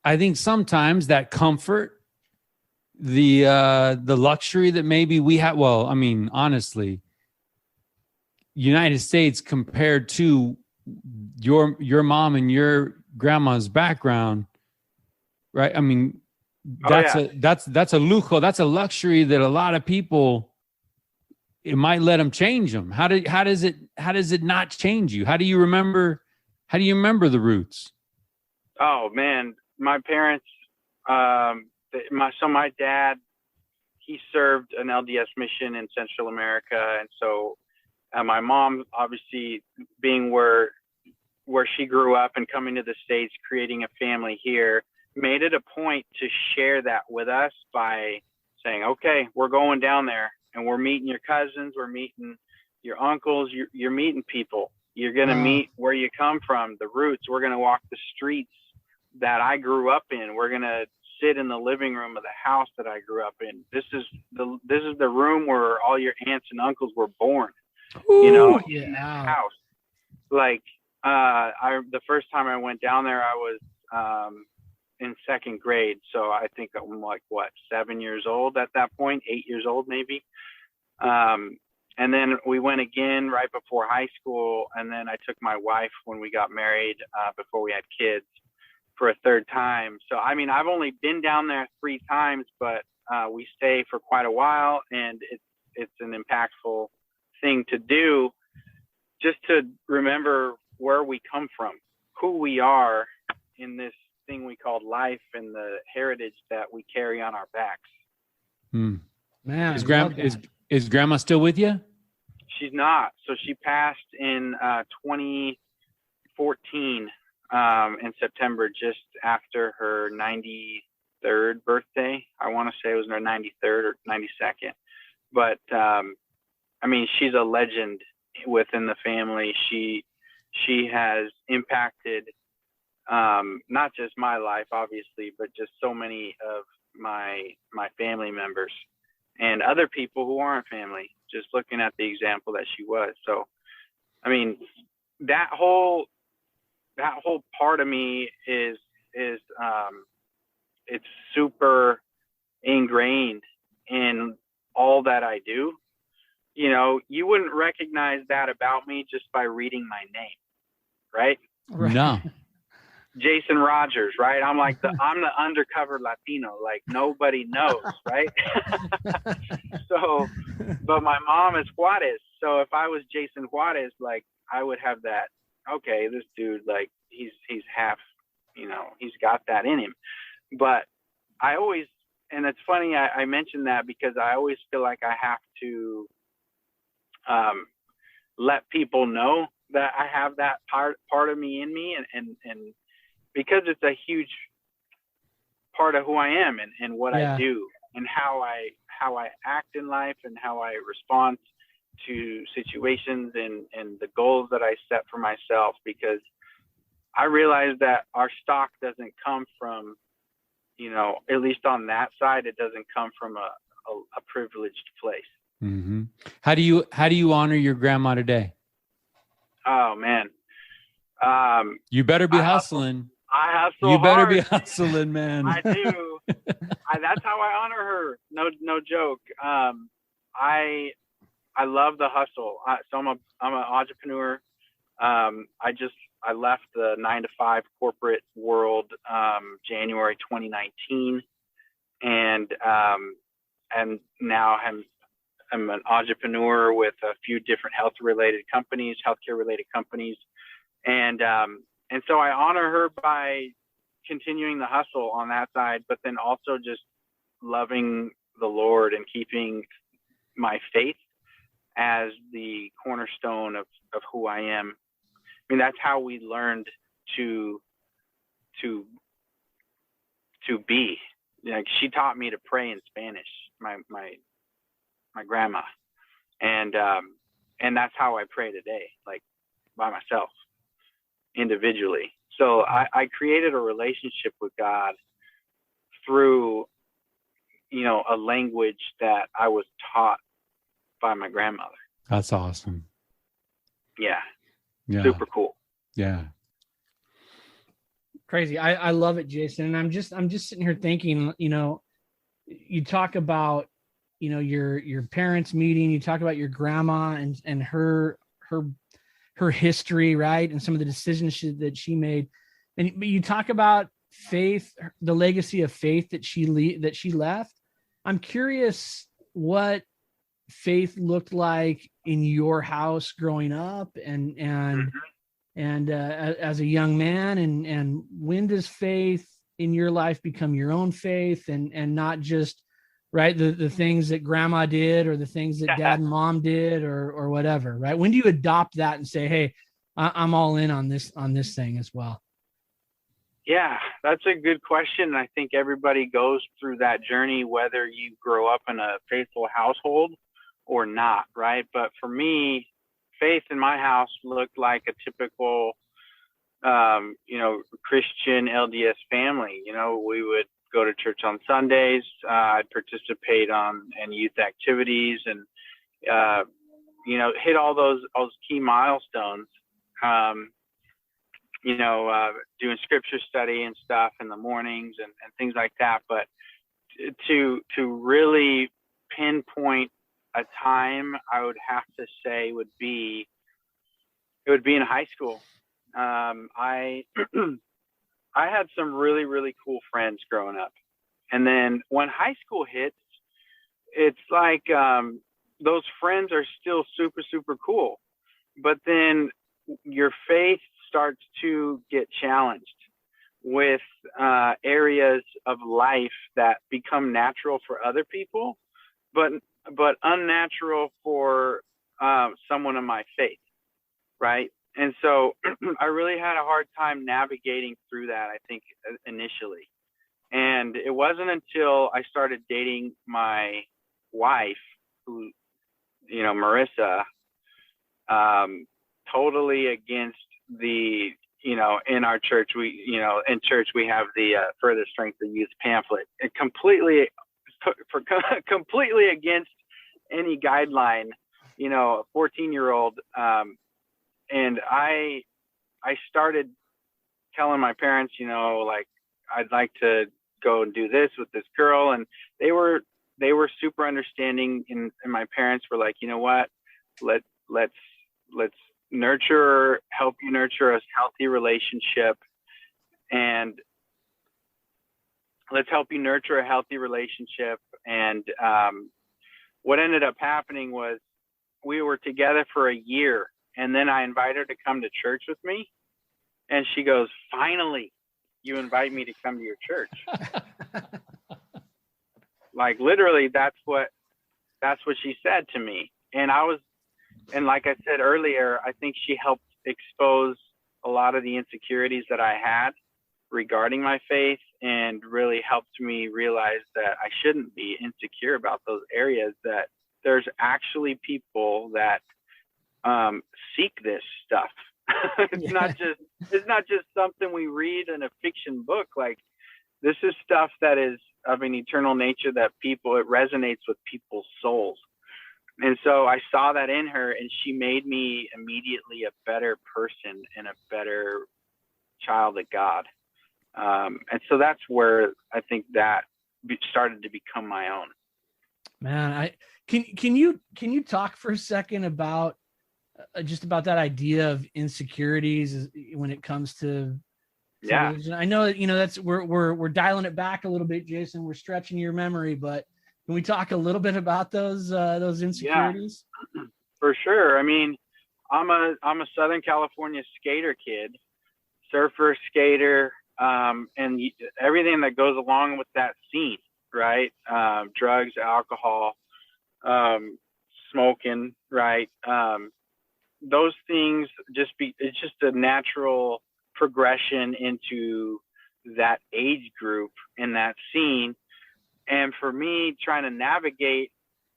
I think sometimes that comfort, the luxury that maybe we have, honestly, United States compared to your mom and your grandma's background, right? I mean, that's a lujo, that's a luxury that a lot of people, it might let them change them. How does it not change you? How do you remember the roots? Oh man, my parents, my dad, he served an LDS mission in Central America. And so my mom, obviously being where she grew up and coming to the States, creating a family here, made it a point to share that with us by saying, okay, we're going down there. And we're meeting your cousins, we're meeting your uncles, you're meeting people. You're going to meet where you come from, the roots. We're going to walk the streets that I grew up in. We're going to sit in the living room of the house that I grew up in. This is the room where all your aunts and uncles were born. In that house. The first time I went down there, I was in 2nd grade. So I think I'm 7 years old at that point, 8 years old maybe. And then we went again right before high school. And then I took my wife when we got married, before we had kids, for a third time. So, I mean, I've only been down there 3 times, but we stay for quite a while, and it's an impactful thing to do, just to remember where we come from, who we are in this thing we call life, and the heritage that we carry on our backs. Man, is Grandma still with you? She's not. So she passed in 2014 in September, just after her 93rd birthday. I want to say it was her 93rd or 92nd. But I mean, she's a legend within the family. She has impacted not just my life, obviously, but just so many of my family members and other people who aren't family, just looking at the example that she was. So, I mean, that whole part of me is it's super ingrained in all that I do. You know, you wouldn't recognize that about me just by reading my name, right? No. Jason Rogers, right? I'm the undercover Latino, like nobody knows, right? So, but my mom is Juarez. So if I was Jason Juarez, like I would have that, okay, this dude, like he's half, you know, he's got that in him. But I always, and it's funny, I mentioned that because I always feel like I have to let people know that I have that part of me in me, and because it's a huge part of who I am and what I do and how I act in life and how I respond to situations and the goals that I set for myself, because I realize that our stock doesn't come from, you know, at least on that side, it doesn't come from a privileged place. Mm-hmm. How do you honor your grandma today? Oh man. You better be hustling. I hustle. You better hard. be hustling, man. I do. That's how I honor her. No joke. I love the hustle. So I'm an entrepreneur. I left the 9-to-5 corporate world January 2019, and now I'm an entrepreneur with a few different healthcare-related companies, and so I honor her by continuing the hustle on that side, but then also just loving the Lord and keeping my faith as the cornerstone of who I am. I mean, that's how we learned to be. Like, she taught me to pray in Spanish, my grandma, and that's how I pray today, like by myself, individually. So I created a relationship with God through, you know, a language that I was taught by my grandmother. That's awesome. Yeah. Super cool. Yeah. Crazy. I love it, Jason. And I'm just sitting here thinking, you know, you talk about, you know, your parents meeting, you talk about your grandma and her history, right? And some of the decisions that she made. But you talk about faith, the legacy of faith that she left. I'm curious what faith looked like in your house growing up and as a young man, and when does faith in your life become your own faith and not just, right, the things that grandma did or the things that dad and mom did or whatever, right? When do you adopt that and say, hey, I'm all in on this thing as well? Yeah, that's a good question. I think everybody goes through that journey, whether you grow up in a faithful household or not, right? But for me, faith in my house looked like a typical, you know, Christian LDS family. You know, we would go to church on Sundays. I'd participate in youth activities and, you know, hit all those key milestones. You know, doing scripture study and stuff in the mornings and things like that. But to really pinpoint a time I would have to say would be in high school. I I had some really, really cool friends growing up. And then when high school hits, it's like those friends are still super, super cool. But then your faith starts to get challenged with areas of life that become natural for other people, but unnatural for someone of my faith, right? And so I really had a hard time navigating through that, I think, initially. And it wasn't until I started dating my wife, who, you know, Marissa, totally against the, you know, in our church, in church we have the Further Strength of Youth pamphlet, and completely against any guideline, you know, a 14-year-old. And I started telling my parents, you know, like, I'd like to go and do this with this girl. And they were super understanding. And my parents were like, you know what, let's help you nurture a healthy relationship. And let's help you nurture a healthy relationship. And what ended up happening was we were together for a year. And then I invited her to come to church with me. And she goes, finally, you invite me to come to your church. Like, literally, that's what she said to me. And like I said earlier, I think she helped expose a lot of the insecurities that I had regarding my faith, and really helped me realize that I shouldn't be insecure about those areas, that there's actually people that seek this stuff. It's not just something we read in a fiction book. Like, this is stuff that is of an eternal nature, that it resonates with people's souls. And so I saw that in her, and she made me immediately a better person and a better child of God. And so that's where I think that started to become my own. Man, can you talk for a second about just about that idea of insecurities when it comes to religion? I know that, you know, that's we're dialing it back a little bit, Jason. We're stretching your memory, but can we talk a little bit about those insecurities? Yeah, for sure. I mean, I'm a Southern California skater kid, surfer, skater, and everything that goes along with that scene, right? Drugs, alcohol, smoking, right? Those things it's just a natural progression into that age group and that scene. And for me, trying to navigate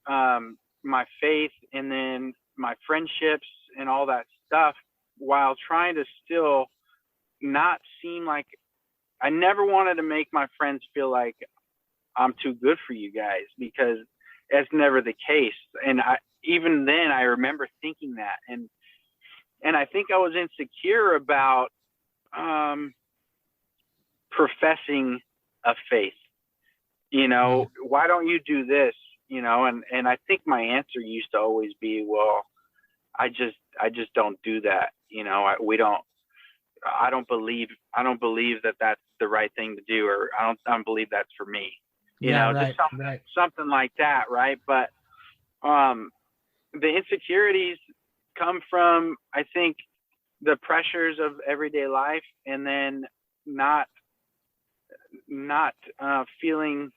my faith and then my friendships and all that stuff, while trying to still not seem like, I never wanted to make my friends feel like I'm too good for you guys, because that's never the case. And even then I remember thinking that, and I think I was insecure about professing a faith. You know, why don't you do this? You know, and I think my answer used to always be, well, I just don't do that. You know, I don't believe that that's the right thing to do, or I don't believe that's for me. You know, right, just something like that. Right. But the insecurities come from, I think, the pressures of everyday life, and then not feeling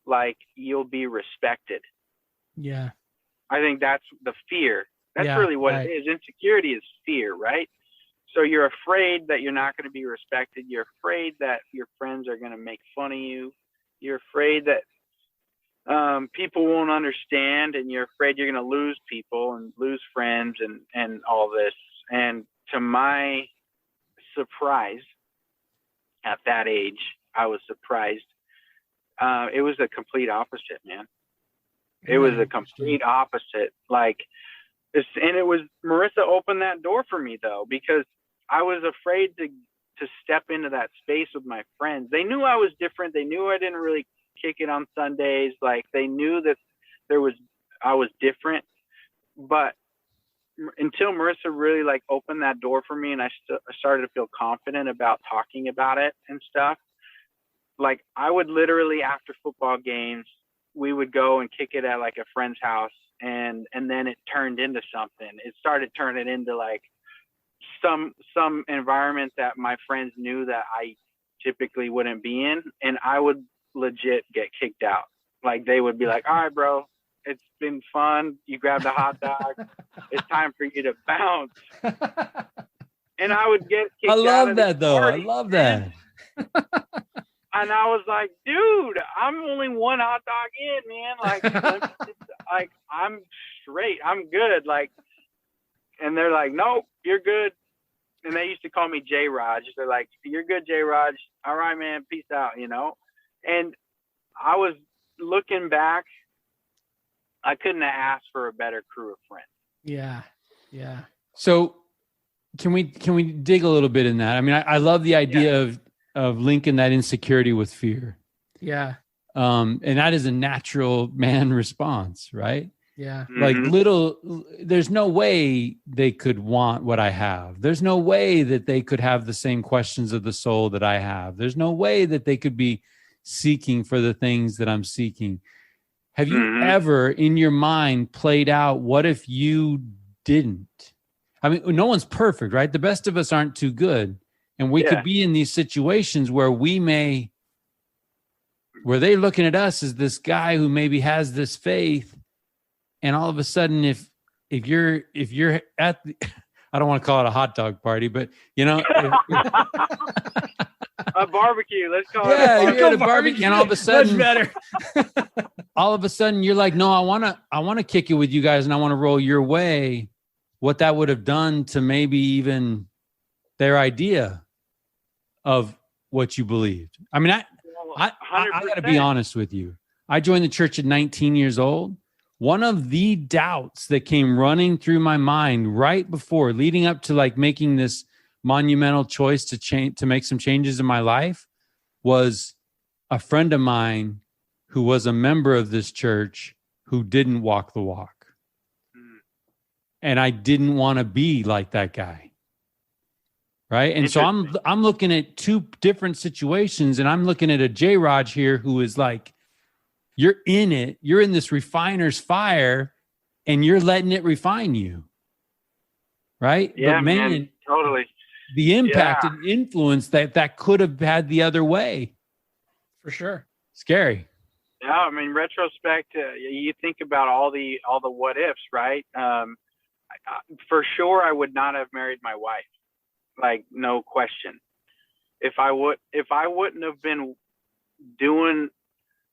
like you'll be respected. Yeah. I think that's the fear. That's really what it is. Insecurity is fear, right? So you're afraid that you're not going to be respected. You're afraid that your friends are going to make fun of you. You're afraid that people won't understand, and you're afraid you're going to lose people and lose friends and all this. And to my surprise, at that age, I was surprised. It was a complete opposite, man. It was a complete opposite. Like, Marissa opened that door for me, though, because I was afraid to step into that space with my friends. They knew I was different. They knew I didn't really kick it on Sundays. Like, they knew that there was I was different. But until Marissa really like opened that door for me and I started to feel confident about talking about it and stuff, like I would literally after football games, we would go and kick it at like a friend's house, and then it turned into something. It started turning into like some environment that my friends knew that I typically wouldn't be in, and I would legit get kicked out. Like they would be like, all right, bro, it's been fun. You grabbed a hot dog. It's time for you to bounce. And I would get kicked out. I love that though. I love that. And I was like, dude, I'm only one hot dog in, man. Like, I'm straight. I'm good. Like, and they're like, nope, you're good. And they used to call me J-Raj. They're like, you're good, J-Raj. All right, man. Peace out, you know? And I was looking back, I couldn't have asked for a better crew of friends. Yeah. Yeah. So can we dig a little bit in that? I mean, I love the idea of linking that insecurity with fear. Yeah. And that is a natural man response, right? Yeah. Like there's no way they could want what I have. There's no way that they could have the same questions of the soul that I have. There's no way that they could be seeking for the things that I'm seeking. Have you ever in your mind played out, what if you didn't? I mean, no one's perfect, right? The best of us aren't too good. And we could be in these situations where where they're looking at us as this guy who maybe has this faith. And all of a sudden, if you're at the, I don't want to call it a hot dog party, but you know, a barbecue, let's call it. Yeah, you're at a barbecue, and all of a sudden, better. all of a sudden, you're like, no, I want to kick it with you guys, and I want to roll your way. What that would have done to maybe even their idea of what you believed. I mean, I got to be honest with you. I joined the church at 19 years old. One of the doubts that came running through my mind right before, leading up to like making this monumental choice to make some changes in my life, was a friend of mine who was a member of this church who didn't walk the walk. And I didn't want to be like that guy. Right. And so I'm looking at two different situations, and I'm looking at a J-Raj here who is like, you're in it, you're in this refiner's fire, and you're letting it refine you. Right. Yeah, but man, totally. The impact and influence that could have had the other way. For sure. Scary. Yeah. I mean, retrospect, you think about all the what ifs, right? For sure, I would not have married my wife. Like, no question. If I wouldn't have been doing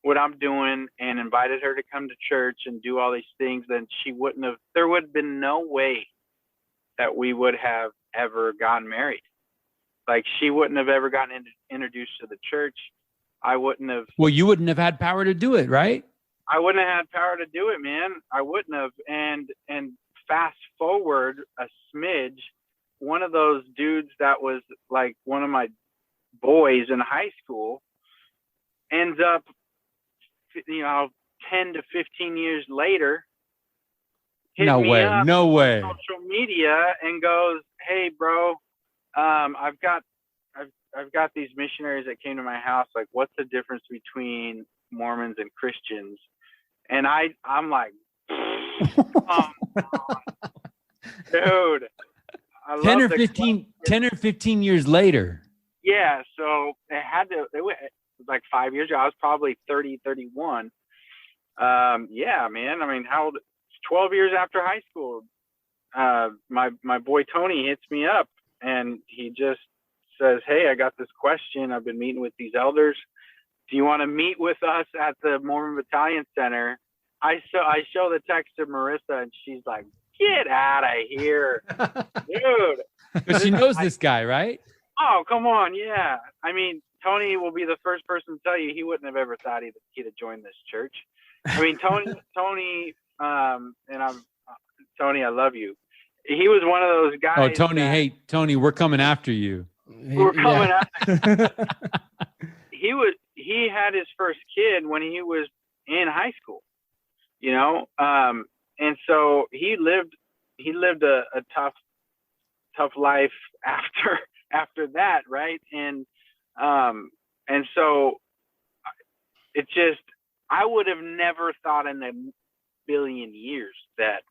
what I'm doing and invited her to come to church and do all these things, then there would have been no way that we would have ever gotten married. Like, she wouldn't have ever gotten introduced to the church. I wouldn't have. Well, you wouldn't have had power to do it, right? I wouldn't have had power to do it, man. I wouldn't have. And fast forward a smidge, one of those dudes that was like one of my boys in high school ends up, 10 to 15 years later, no way on social media and goes, hey bro, I've got these missionaries that came to my house. Like, what's the difference between Mormons and Christians? And I'm like, come on, dude. 10 or 15 years later. Yeah. So it was like 5 years ago. I was probably 30, 31. Yeah, man. I mean, how old? 12 years after high school. My boy Tony hits me up and he just says, hey, I got this question. I've been meeting with these elders. Do you want to meet with us at the Mormon Battalion Center? I show the text to Marissa and she's like, get out of here, dude. Because she knows this guy, right? Oh, come on. Yeah. I mean, Tony will be the first person to tell you he wouldn't have ever thought he'd have joined this church. I mean, Tony, Tony, I love you. He was one of those guys. Oh, Tony, hey, Tony, we're coming after you. We're coming after you. He had his first kid when he was in high school. And so he lived a tough life after that. Right. And so it just, I would have never thought in a billion years that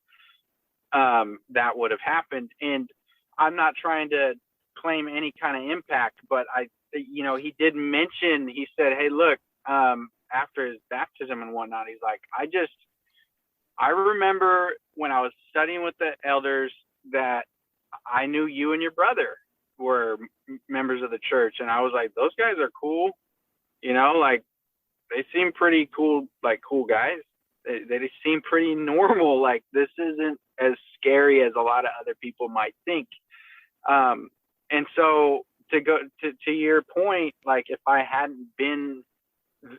that would have happened. And I'm not trying to claim any kind of impact, but he did mention, he said, hey, look, after his baptism and whatnot, he's like, I remember when I was studying with the elders that I knew you and your brother were members of the church. And I was like, those guys are cool. Like they seem pretty cool, like cool guys. They just seem pretty normal. Like this isn't as scary as a lot of other people might think. And so to go to your point, like if I hadn't been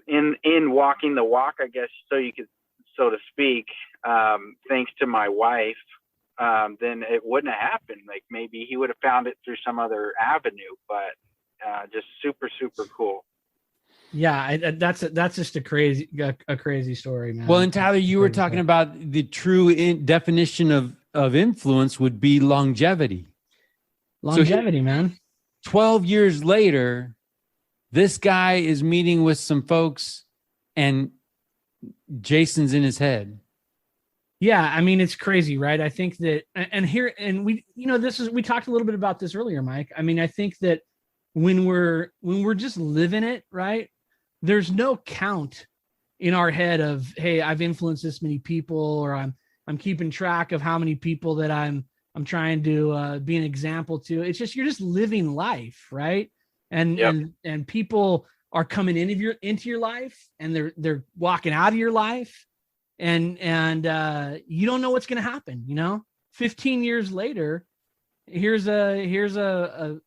in walking the walk, I guess, so to speak, thanks to my wife, then it wouldn't have happened. Like maybe he would have found it through some other avenue, but just super, super cool. Yeah, that's just a crazy story, man. Well, and Tyler, you were talking about the true definition of influence would be longevity. Longevity, man. 12 years later, this guy is meeting with some folks and Jason's in his head. Yeah, I mean, it's crazy, right? I think that, and we talked a little bit about this earlier, Mike. I mean, I think that when we're just living it, right? There's no count in our head of, hey, I've influenced this many people, or I'm keeping track of how many people that I'm trying to be an example to. It's just, you're just living life, right? And yep. and people are coming into your life, and they're walking out of your life, and you don't know what's going to happen. 15 years later, here's a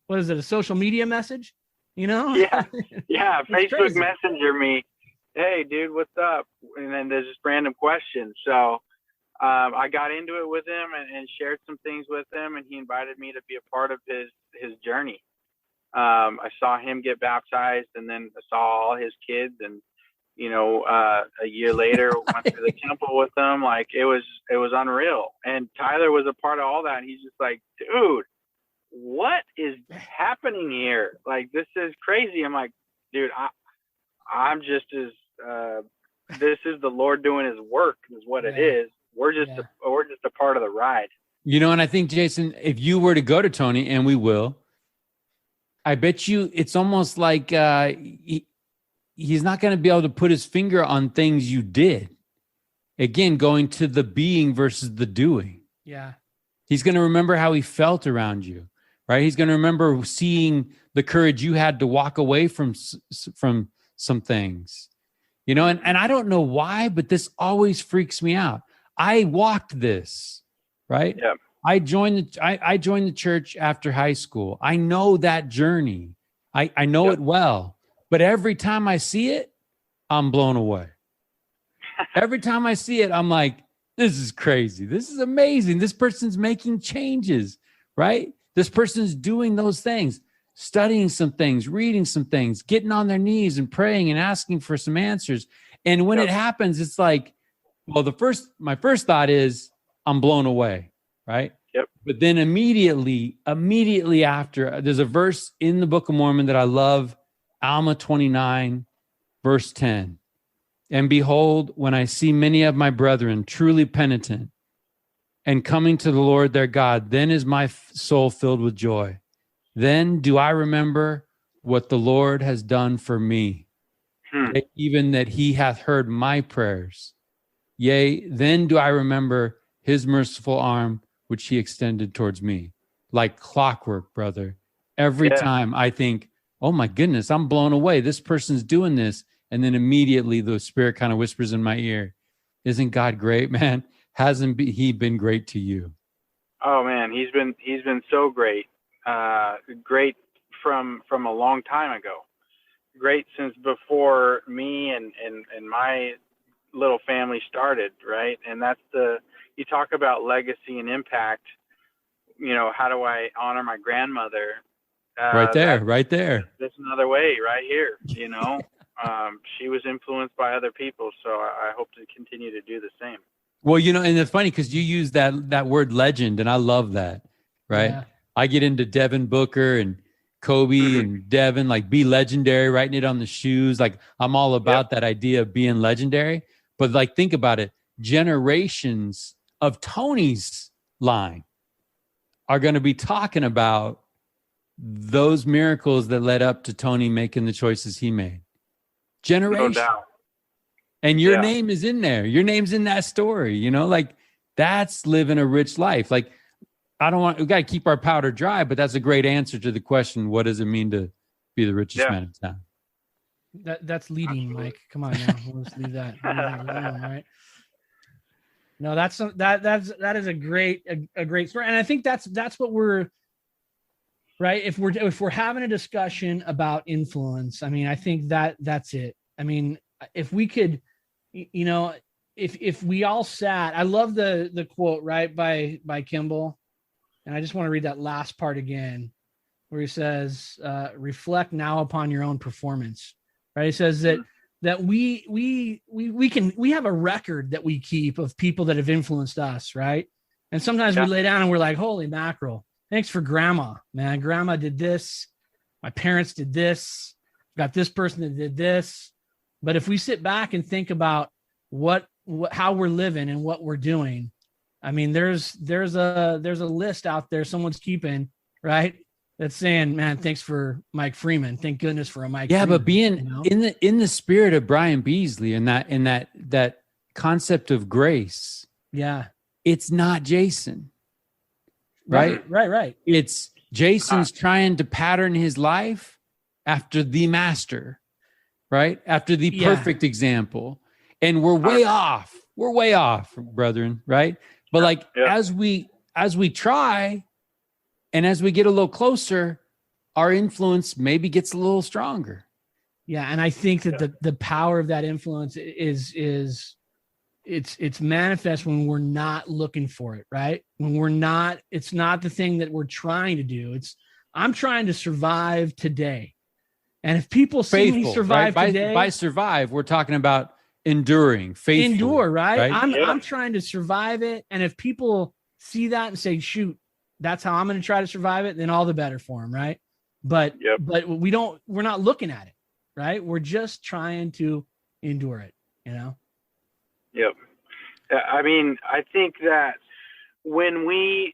what is it? A social media message? Yeah. Facebook Messenger me, hey dude, what's up? And then there's just random questions. So I got into it with him and shared some things with him, and he invited me to be a part of his journey. I saw him get baptized, and then I saw all his kids, and a year later went to the temple with them. Like it was unreal. And Tyler was a part of all that. And he's just like, dude, what is happening here? Like, this is crazy. I'm like, dude, I'm just as, this is the Lord doing his work is what it is. We're just a part of the ride. And I think, Jason, if you were to go to Tony, and we will, I bet you it's almost like he's not going to be able to put his finger on things you did. Again, going to the being versus the doing. Yeah. He's going to remember how he felt around you. Right? He's going to remember seeing the courage you had to walk away from some things, and I don't know why, but this always freaks me out. I walked this, right? Yeah. I joined the church after high school. I know that journey. I know it well, but every time I see it, I'm blown away. Every time I see it, I'm like, this is crazy. This is amazing. This person's making changes, right? This person's doing those things, studying some things, reading some things, getting on their knees and praying and asking for some answers. And when it happens, it's like, well, my first thought is I'm blown away, right? Yep. But then immediately after, there's a verse in the Book of Mormon that I love, Alma 29, verse 10. And behold, when I see many of my brethren truly penitent, and coming to the Lord their God, then is my soul filled with joy. Then do I remember what the Lord has done for me, even that he hath heard my prayers. Yea, then do I remember his merciful arm, which he extended towards me. Like clockwork, brother. Every time I think, oh my goodness, I'm blown away. This person's doing this. And then immediately the Spirit kind of whispers in my ear, isn't God great, man? Hasn't he been great to you? Oh man, he's been so great. Great from a long time ago. Great since before me and my little family started, right? And that's you talk about legacy and impact. How do I honor my grandmother? Right there. That's another way right here, she was influenced by other people. So I hope to continue to do the same. Well, and it's funny because you use that word legend, and I love that, right? Yeah. I get into Devin Booker and Kobe and Devin, like be legendary, writing it on the shoes. Like I'm all about that idea of being legendary. But like, think about it. Generations of Tony's line are going to be talking about those miracles that led up to Tony making the choices he made. Generations. No doubt. And your name is in there. Your name's in that story, like that's living a rich life. Like we got to keep our powder dry, but that's a great answer to the question. What does it mean to be the richest man in town? That's leading, absolutely. Mike. Come on now. Let's leave that. Alone, right? No, that is a great story. And I think that's what we're right. If we're having a discussion about influence, I mean, I think that's it. I mean, if we could, if we all sat, I love the quote, right, by Kimball. And I just want to read that last part again, where he says, reflect now upon your own performance, right? He says that we have a record that we keep of people that have influenced us, right? And sometimes we lay down and we're like, holy mackerel, thanks for grandma, man. Grandma did this. My parents did this. Got this person that did this. But if we sit back and think about how we're living and what we're doing, I mean, there's a list out there someone's keeping, right? That's saying, man, thanks for Mike Freeman. Thank goodness for a Mike. Yeah, Freeman, but being in the spirit of Brian Beasley and that concept of grace. Yeah, it's not Jason, right? Right. It's Jason's trying to pattern his life after the master, right? After the perfect example, and we're way off. We're way off, brethren, right? But as we try and as we get a little closer, our influence maybe gets a little stronger. Yeah. And I think that the power of that influence is it's manifest when we're not looking for it, right? When it's not the thing that we're trying to do. I'm trying to survive today. And if people see me survive today, by survive, we're talking about enduring, faithfully. Endure, right? I'm trying to survive it. And if people see that and say, shoot, that's how I'm going to try to survive it, then all the better for them, right? But we're not looking at it, right? We're just trying to endure it, Yep. I mean, I think that you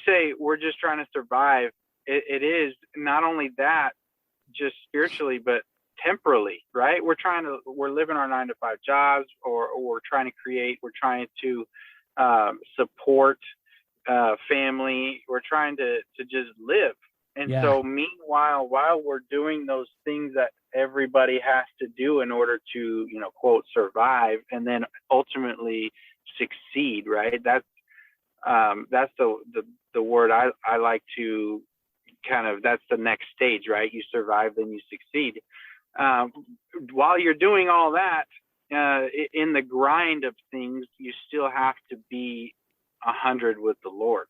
say we're just trying to survive. It is not only that, just spiritually, but temporally, right? We're living our 9-to-5 jobs, or we're trying to support family. We're trying to just live. And so meanwhile, while we're doing those things that everybody has to do in order to, quote, survive and then ultimately succeed, right? That's the word I like to that's the next stage, right? You survive, then you succeed. While you're doing all that, in the grind of things, you still have to be 100 with the Lord.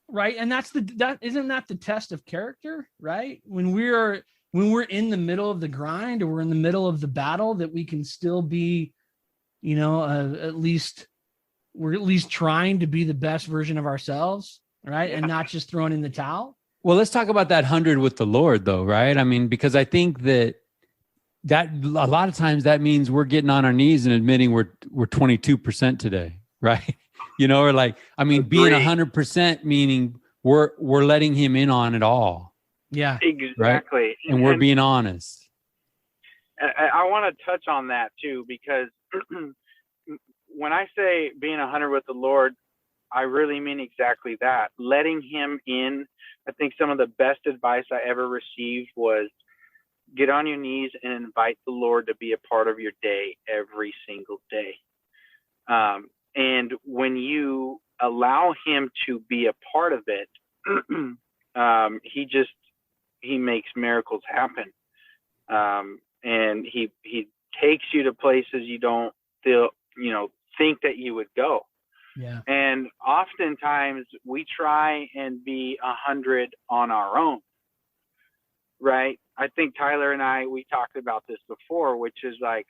Right. And isn't that the test of character, right? When we're in the middle of the grind, or we're in the middle of the battle, that we can still be, we're at least trying to be the best version of ourselves, right? Yeah. And not just throwing in the towel. Well, let's talk about that 100 with the Lord, though, right? I mean, because I think that a lot of times that means we're getting on our knees and admitting we're 22% today, right? Being 100% meaning we're letting him in on it all. Yeah, exactly. Right? And we're being honest. I want to touch on that too, because when I say being 100 with the Lord, I really mean exactly that. Letting him in. I think some of the best advice I ever received was get on your knees and invite the Lord to be a part of your day every single day. And when you allow him to be a part of it, he makes miracles happen. And he takes you to places you don't think that you would go. Yeah. And oftentimes we try and be 100 on our own, right? I think Tyler and we talked about this before, which is like,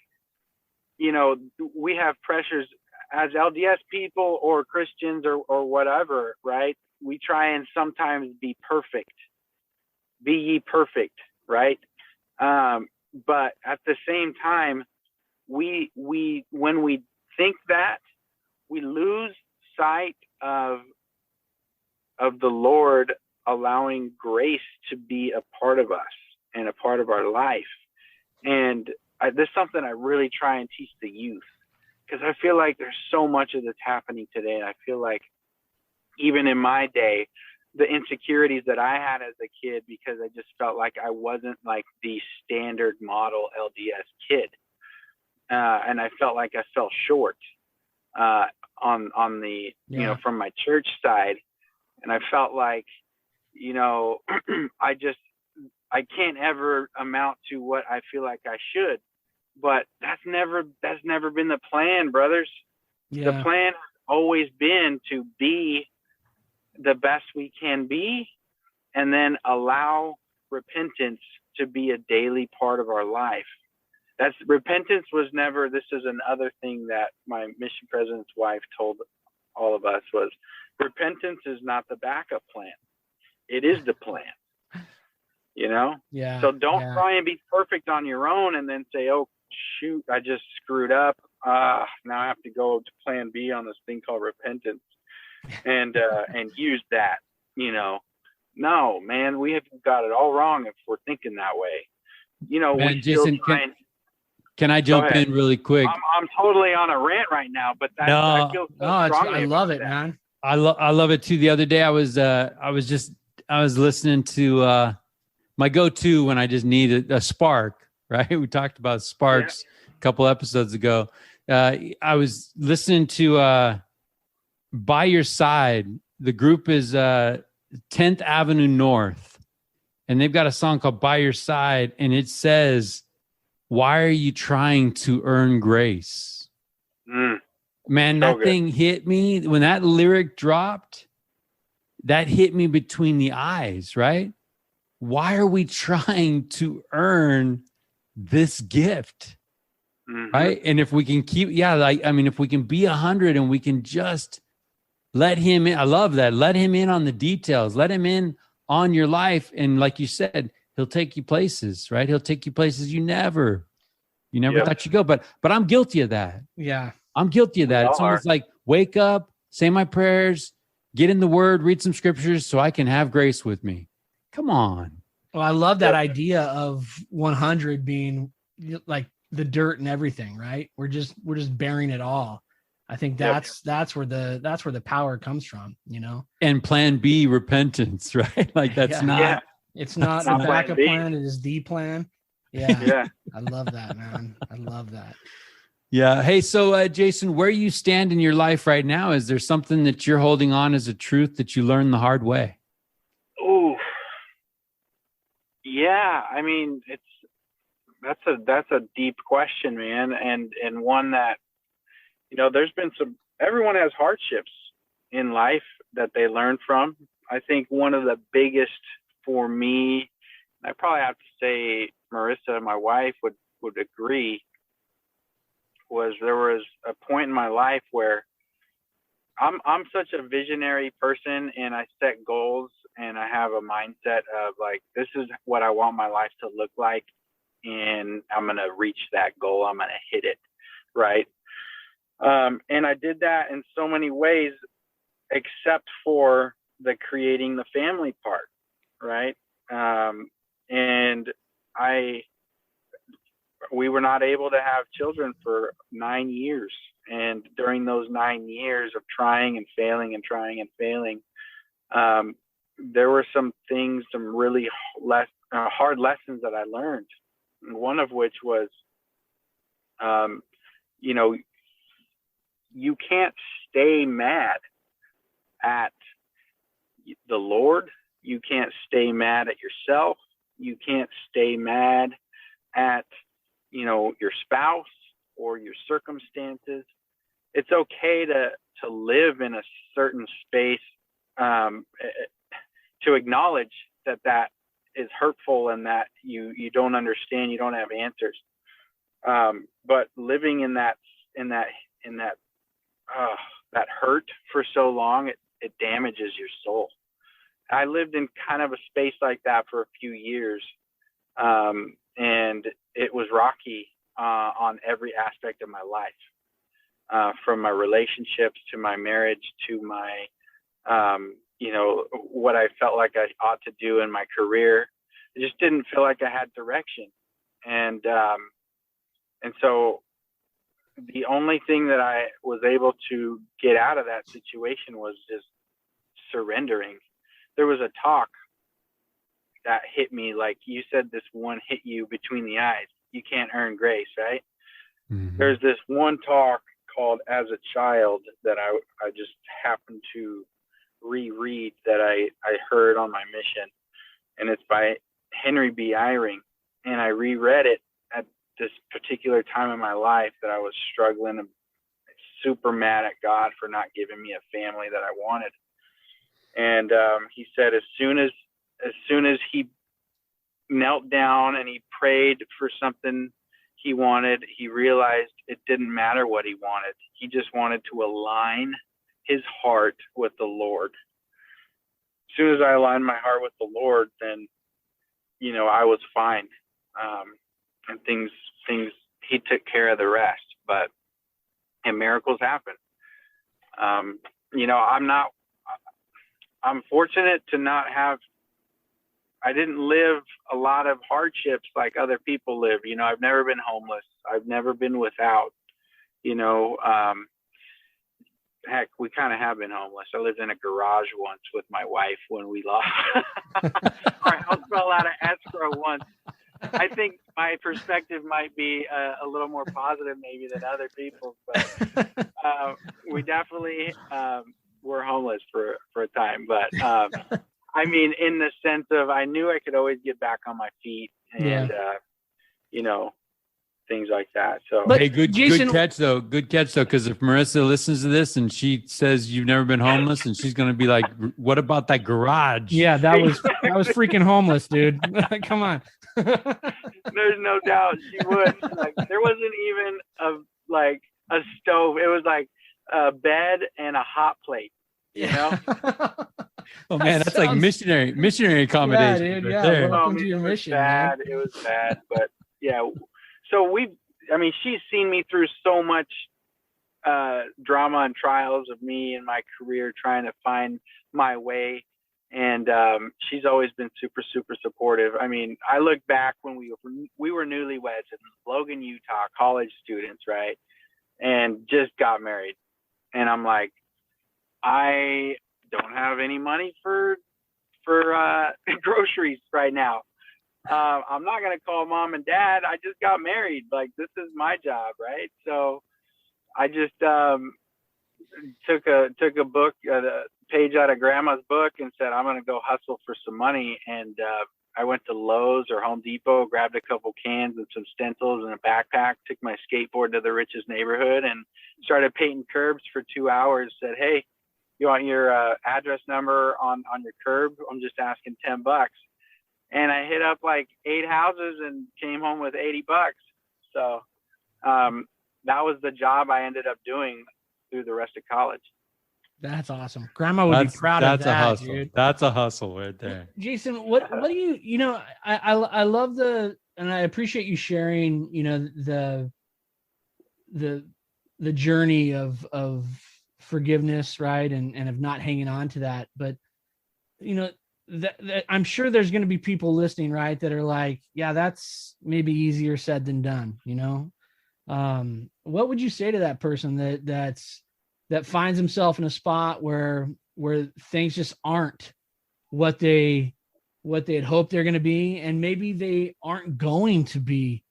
you know, we have pressures as LDS people or Christians or whatever, right? We try and sometimes be perfect. Be ye perfect, right? But at the same time, we when we think that, we lose sight of the Lord allowing grace to be a part of us and a part of our life. And this is something I really try and teach the youth, because I feel like there's so much of this happening today. And I feel like even in my day, the insecurities that I had as a kid, because I just felt like I wasn't like the standard model LDS kid. And I felt like I fell short on the, you know, from my church side. And I felt like, you know, I can't ever amount to what I feel like I should. But that's never been the plan, brothers. The plan has always been to be the best we can be, and then allow repentance to be a daily part of our life. Repentance was never, this is another thing that my mission president's wife told all of us, was repentance is not the backup plan. It is the plan, you know? Yeah. So don't try and be perfect on your own and then say, oh, shoot, I just screwed up. Now I have to go to plan B on this thing called repentance and use that, you know. No, man, we have got it all wrong if we're thinking that way. You know, Man, we still Jason, try and, can I jump in really quick? I'm totally on a rant right now, but I feel so strongly. I love it, man. I love it too. The other day I was listening to my go-to when I just need a spark, right? We talked about sparks a couple episodes ago. I was listening to By Your Side. The group is 10th Avenue North, and they've got a song called By Your Side, and it says, "Why are you trying to earn grace?" Man, that thing hit me when that lyric dropped. That hit me between the eyes, right? Why are we trying to earn this gift? Right? And if we can keep, if we can be 100 and we can just let him in. I love that. Let him in on the details. Let him in on your life. And like you said, he'll take you places, right? He'll take you places you never thought you'd go. But I'm guilty of that. Yeah. I'm guilty of that. It's almost like wake up, say my prayers, get in the word, read some scriptures so I can have grace with me. Come on. Well, I love that idea of 100 being like the dirt and everything, right? We're just bearing it all. I think that's where the power comes from, you know. And plan B, repentance, right? Like that's it's not the backup plan, it is the plan. Yeah. I love that, man. I love that. Yeah. Hey, so Jason, where you stand in your life right now, is there something that you're holding on as a truth that you learned the hard way? Oh, yeah. I mean, that's a deep question, man. And one that, you know, everyone has hardships in life that they learn from. I think one of the biggest for me, I probably have to say Marissa, my wife, would agree, was there was a point in my life where I'm such a visionary person, and I set goals, and I have a mindset of like, this is what I want my life to look like, and I'm going to reach that goal. I'm going to hit it. Right. And I did that in so many ways, except for the creating the family part. Right. And we were not able to have children for 9 years. And during those 9 years of trying and failing, there were some really hard lessons that I learned. One of which was, you know, you can't stay mad at the Lord. You can't stay mad at yourself. You can't stay mad at, you know, your spouse or your circumstances. It's okay to live in a certain space, to acknowledge that is hurtful and that you don't understand, you don't have answers. But living in that that hurt for so long, it damages your soul. I lived in kind of a space like that for a few years. And it was rocky on every aspect of my life, from my relationships to my marriage to my, what I felt like I ought to do in my career. I just didn't feel like I had direction. And so the only thing that I was able to get out of that situation was just surrendering. There was a talk that hit me, like you said, this one hit you between the eyes. You can't earn grace, right? Mm-hmm. There's this one talk called As a Child that I just happened to reread that I heard on my mission. And it's by Henry B. Eyring. And I reread it at this particular time in my life that I was struggling, super mad at God for not giving me a family that I wanted. And he said, as soon as he knelt down and he prayed for something he wanted, he realized it didn't matter what he wanted. He just wanted to align his heart with the Lord. As soon as I aligned my heart with the Lord, then, I was fine. And things, he took care of the rest, and miracles happen. I'm fortunate to not have, I didn't live a lot of hardships like other people live. I've never been homeless. I've never been without, heck, we kind of have been homeless. I lived in a garage once with my wife when we lost. Our house fell out of escrow once. I think my perspective might be a little more positive maybe than other people's, but we definitely were homeless for a time. But I mean, in the sense of I knew I could always get back on my feet and, things like that. So, but hey, good catch though. Because if Marissa listens to this and she says you've never been homeless, and she's going to be like, "What about that garage?" Yeah, that was freaking homeless, dude. Come on. There's no doubt she would. Like, there wasn't even a stove. It was like a bed and a hot plate. Oh man, that's like missionary accommodation. Yeah, dude. Right There. Welcome to your mission. Bad. Man. It was bad, but yeah. So she's seen me through so much drama and trials of me in my career trying to find my way. And she's always been super, super supportive. I mean, I look back when we were newlyweds in Logan, Utah, college students, right? And just got married. And I'm like, I don't have any money for groceries right now. I'm not going to call mom and dad. I just got married. Like, this is my job, right? So I just took a book, a page out of grandma's book and said, I'm going to go hustle for some money. And I went to Lowe's or Home Depot, grabbed a couple cans and some stencils and a backpack, took my skateboard to the richest neighborhood and started painting curbs for 2 hours. Said, hey, you want your address number on your curb? I'm just asking $10. And I hit up like 8 houses and came home with $80. So that was the job I ended up doing through the rest of college. That's awesome. Grandma would be proud of that. That's a hustle. Dude. That's a hustle right there. Jason, what do you I love and I appreciate you sharing, the journey of forgiveness, right? And of not hanging on to that. But, that I'm sure there's going to be people listening, right, that are like, yeah, that's maybe easier said than done. What would you say to that person that finds himself in a spot where things just aren't what they had hoped they're going to be, and maybe they aren't going to be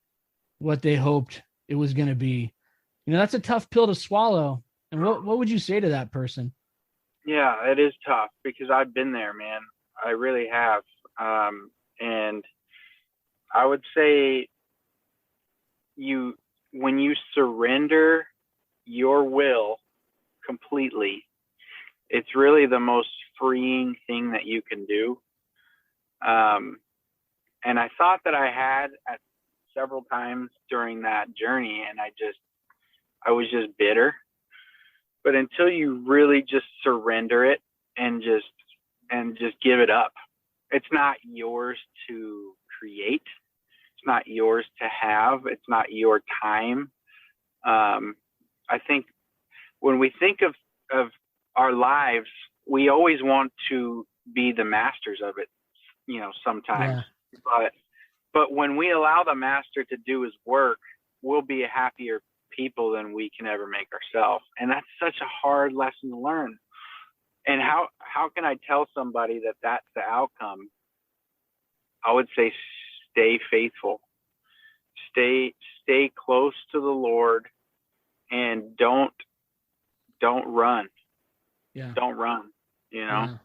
what they hoped it was going to be? That's a tough pill to swallow. And what would you say to that person? Yeah, it is tough because I've been there, man. I really have. And I would say when you surrender your will completely, it's really the most freeing thing that you can do. And I thought that I had at several times during that journey, and I was just bitter. But until you really just surrender it and just give it up, it's not yours to create. It's not yours to have. It's not your time. I think when we think of our lives, we always want to be the masters of it, sometimes. Yeah. But when we allow the master to do his work, we'll be a happier people than we can ever make ourselves. And that's such a hard lesson to learn. And how can I tell somebody that that's the outcome? I would say stay faithful, stay close to the Lord, and don't run. Yeah. Don't run, Yeah.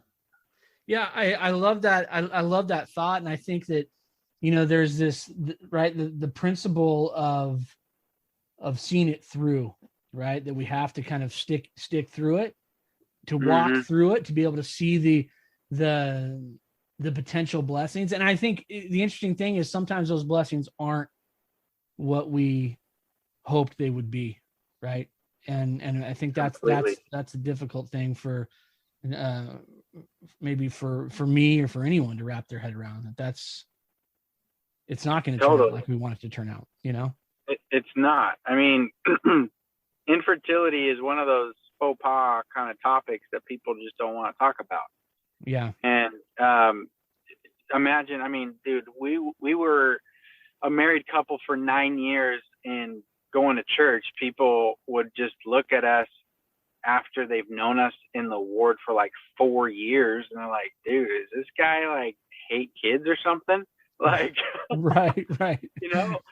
I love that. I love that thought. And I think that, there's this, right. The principle of seeing it through, right. That we have to kind of stick through it, to walk through it, to be able to see the potential blessings. And I think the interesting thing is sometimes those blessings aren't what we hoped they would be. Right. And I think that's a difficult thing for maybe for me or for anyone to wrap their head around. It's not going to turn out like we want it to turn out, It's not. I mean, infertility is one of those faux pas kind of topics that people just don't want to talk about. Yeah. And imagine, I mean, dude, we were a married couple for 9 years, and going to church, people would just look at us after they've known us in the ward for like 4 years, and they're like, dude, is this guy like hate kids or something? Like, right.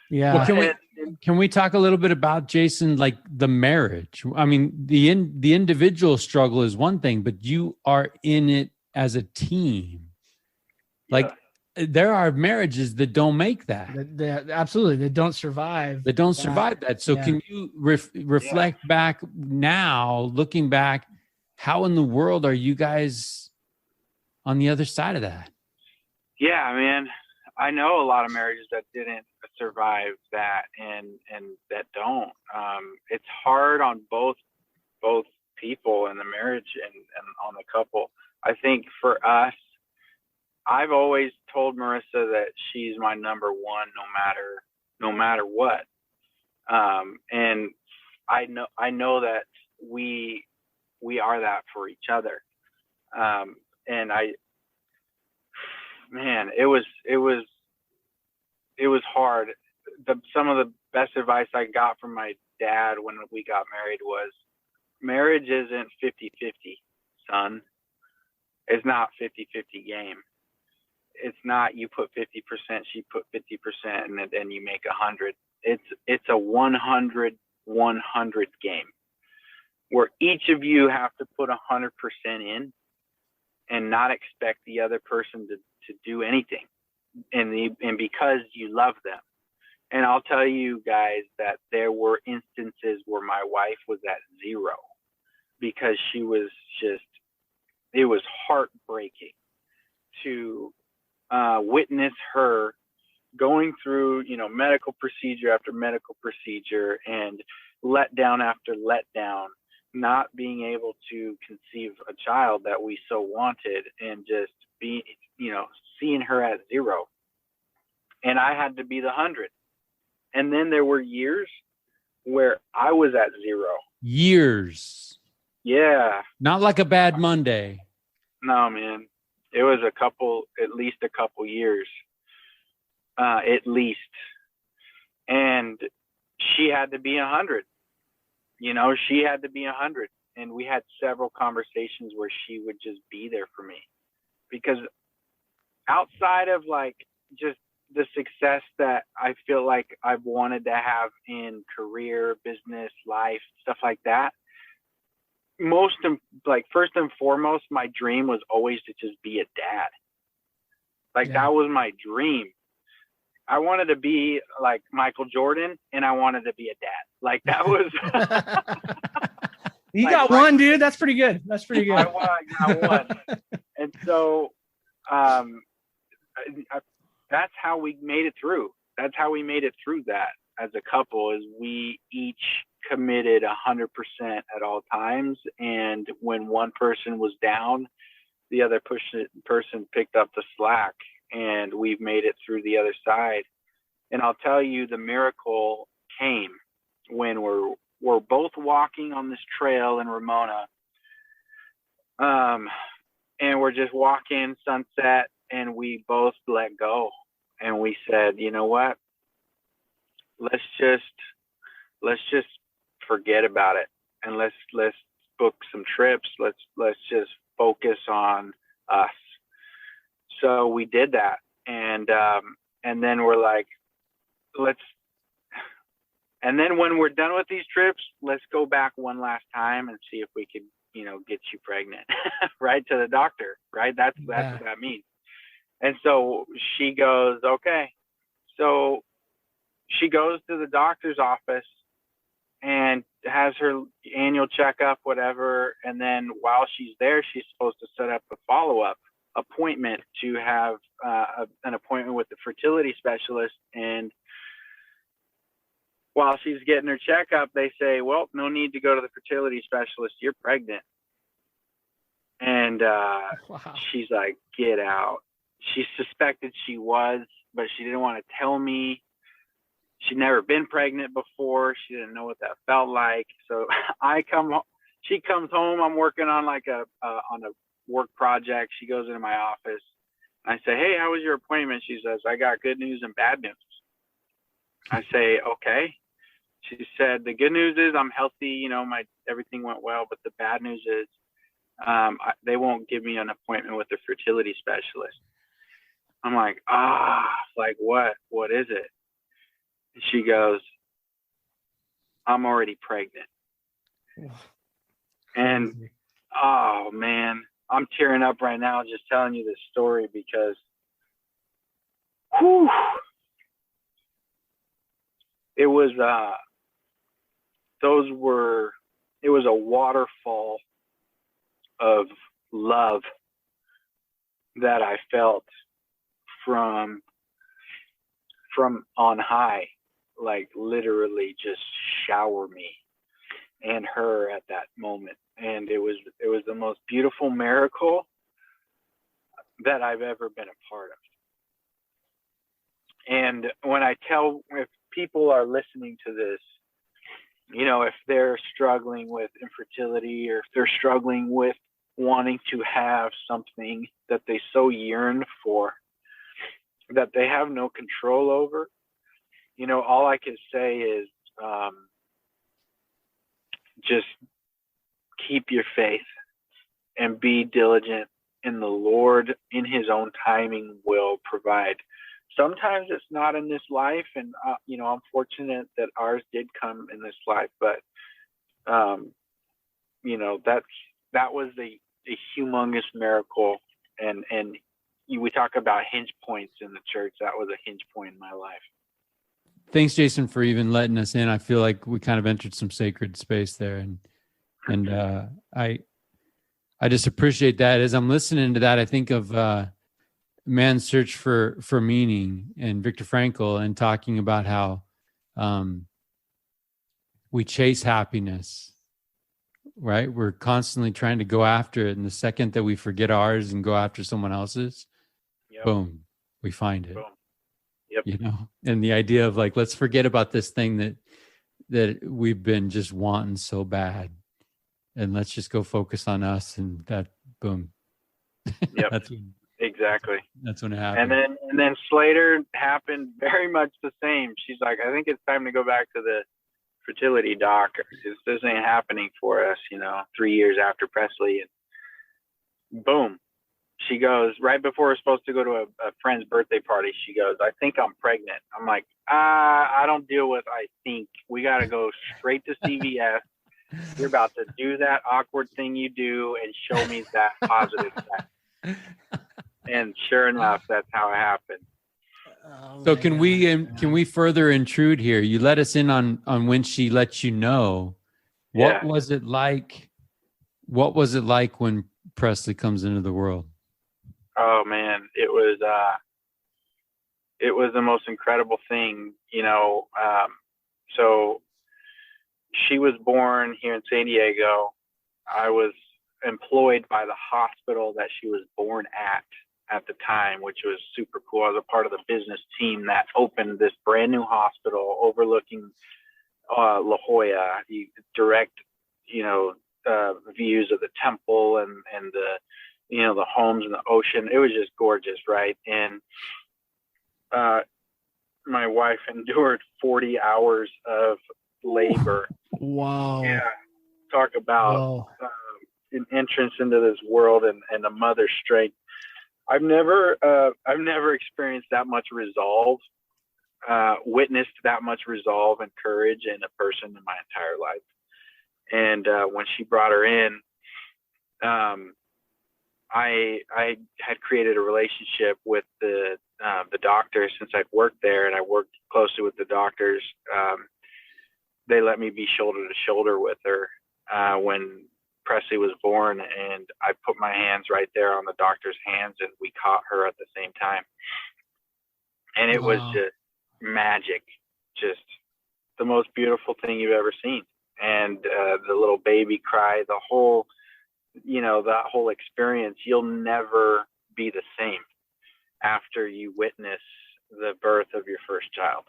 Yeah. Well, can we talk a little bit about, Jason, like the marriage? I mean, the individual struggle is one thing, but you are in it as a team. Like, there are marriages that don't make that. Absolutely. They don't survive. That. So can you reflect back now, looking back, how in the world are you guys on the other side of that? Yeah, man. I know a lot of marriages that didn't survive that and that don't. It's hard on both people in the marriage and on the couple. I think for us, I've always told Marissa that she's my number one, no matter what. And I know that we are that for each other. And man, it was hard. Some of the best advice I got from my dad when we got married was, marriage isn't 50-50, son. It's not 50-50 game. It's not you put 50%, she put 50%, and then you make 100. It's a 100-100 game where each of you have to put 100% in and not expect the other person to do anything, and because you love them. And I'll tell you guys that there were instances where my wife was at 0 because she was it was heartbreaking to witness her going through, medical procedure after medical procedure and letdown after letdown, not being able to conceive a child that we so wanted, and just being, seeing her at 0. And I had to be the 100. And then there were years where I was at 0. Years. Yeah. Not like a bad Monday. No, man. It was at least a couple years. At least. And she had to be 100. She had to be 100. And we had several conversations where she would just be there for me. Because outside of like just the success that I feel like I've wanted to have in career, business, life, stuff like that, first and foremost, my dream was always to just be a dad. That was my dream. I wanted to be like Michael Jordan, and I wanted to be a dad. That was. You got one, dude. That's pretty good. I got one. And so, that's how we made it through. That's how we made it through that as a couple, is we each committed 100% at all times. And when one person was down, the other person picked up the slack, and we've made it through the other side. And I'll tell you, the miracle came when we're both walking on this trail in Ramona. And we're just walking, sunset, and we both let go. And we said, you know what? Let's just forget about it, and let's book some trips. Let's just focus on us. So we did that, and then we're like, and then when we're done with these trips, let's go back one last time and see if we could, get you pregnant, right, to the doctor, right? That's what that means. And so she goes, okay. So she goes to the doctor's office and has her annual checkup, whatever. And then while she's there, she's supposed to set up a follow-up appointment to have an appointment with the fertility specialist. And while she's getting her checkup, they say, well, no need to go to the fertility specialist. You're pregnant. And she's like, get out. She suspected she was, but she didn't want to tell me. She'd never been pregnant before. She didn't know what that felt like. So she comes home. I'm working on on a work project. She goes into my office. I say, hey, how was your appointment? She says, I got good news and bad news. I say, okay. She said, the good news is I'm healthy. Everything went well. But the bad news is they won't give me an appointment with the fertility specialist. I'm like, what is it? And she goes, I'm already pregnant. And, oh man, I'm tearing up right now just telling you this story because, it was a waterfall of love that I felt from on high, like literally just shower me and her at that moment. And it was the most beautiful miracle that I've ever been a part of. And if people are listening to this, if they're struggling with infertility, or if they're struggling with wanting to have something that they so yearn for, that they have no control over, all I can say is just keep your faith and be diligent in the Lord. In his own timing will provide. Sometimes it's not in this life, and I'm fortunate that ours did come in this life, but that was a humongous miracle, and we talk about hinge points in the church. That was a hinge point in my life. Thanks, Jason, for even letting us in. I feel like we kind of entered some sacred space there, and I just appreciate that. As I'm listening to that, I think of Man's Search for Meaning and Viktor Frankl, and talking about how we chase happiness, right? We're constantly trying to go after it. And the second that we forget ours and go after someone else's, boom, we find it. Boom. Yep. And the idea of like, let's forget about this thing that we've been just wanting so bad, and let's just go focus on us. And that, boom. Yep. Exactly. That's when it happened. And then Slater happened very much the same. She's like, I think it's time to go back to the fertility doc. This ain't happening for us, 3 years after Presley. And boom. She goes, right before we're supposed to go to a friend's birthday party, she goes, I think I'm pregnant. I'm like, I don't deal with I think. We got to go straight to CVS. You're about to do that awkward thing you do and show me that positive side. And sure enough, that's how it happened. So can we further intrude here? You let us in on when she let you know. What was it like? What was it like when Presley comes into the world? Oh man, it was it was the most incredible thing, you know. So she was born here in San Diego. I was employed by the hospital that she was born at the time, which was super cool. I was a part of the business team that opened this brand new hospital overlooking La Jolla, direct, you know, views of the temple and the, you know, the homes and the ocean. It was just gorgeous, right? And my wife endured 40 hours of labor. Wow. Yeah. Talk about an entrance into this world and a mother's strength. I've never experienced that much resolve, witnessed that much resolve and courage in a person in my entire life. And when she brought her in, I had created a relationship with the doctors since I'd worked there, and I worked closely with the doctors. They let me be shoulder to shoulder with her when Presley was born, and I put my hands right there on the doctor's hands, and we caught her at the same time. And it was just magic, just the most beautiful thing you've ever seen. And the little baby cry, the whole, you know, that whole experience, you'll never be the same after you witness the birth of your first child.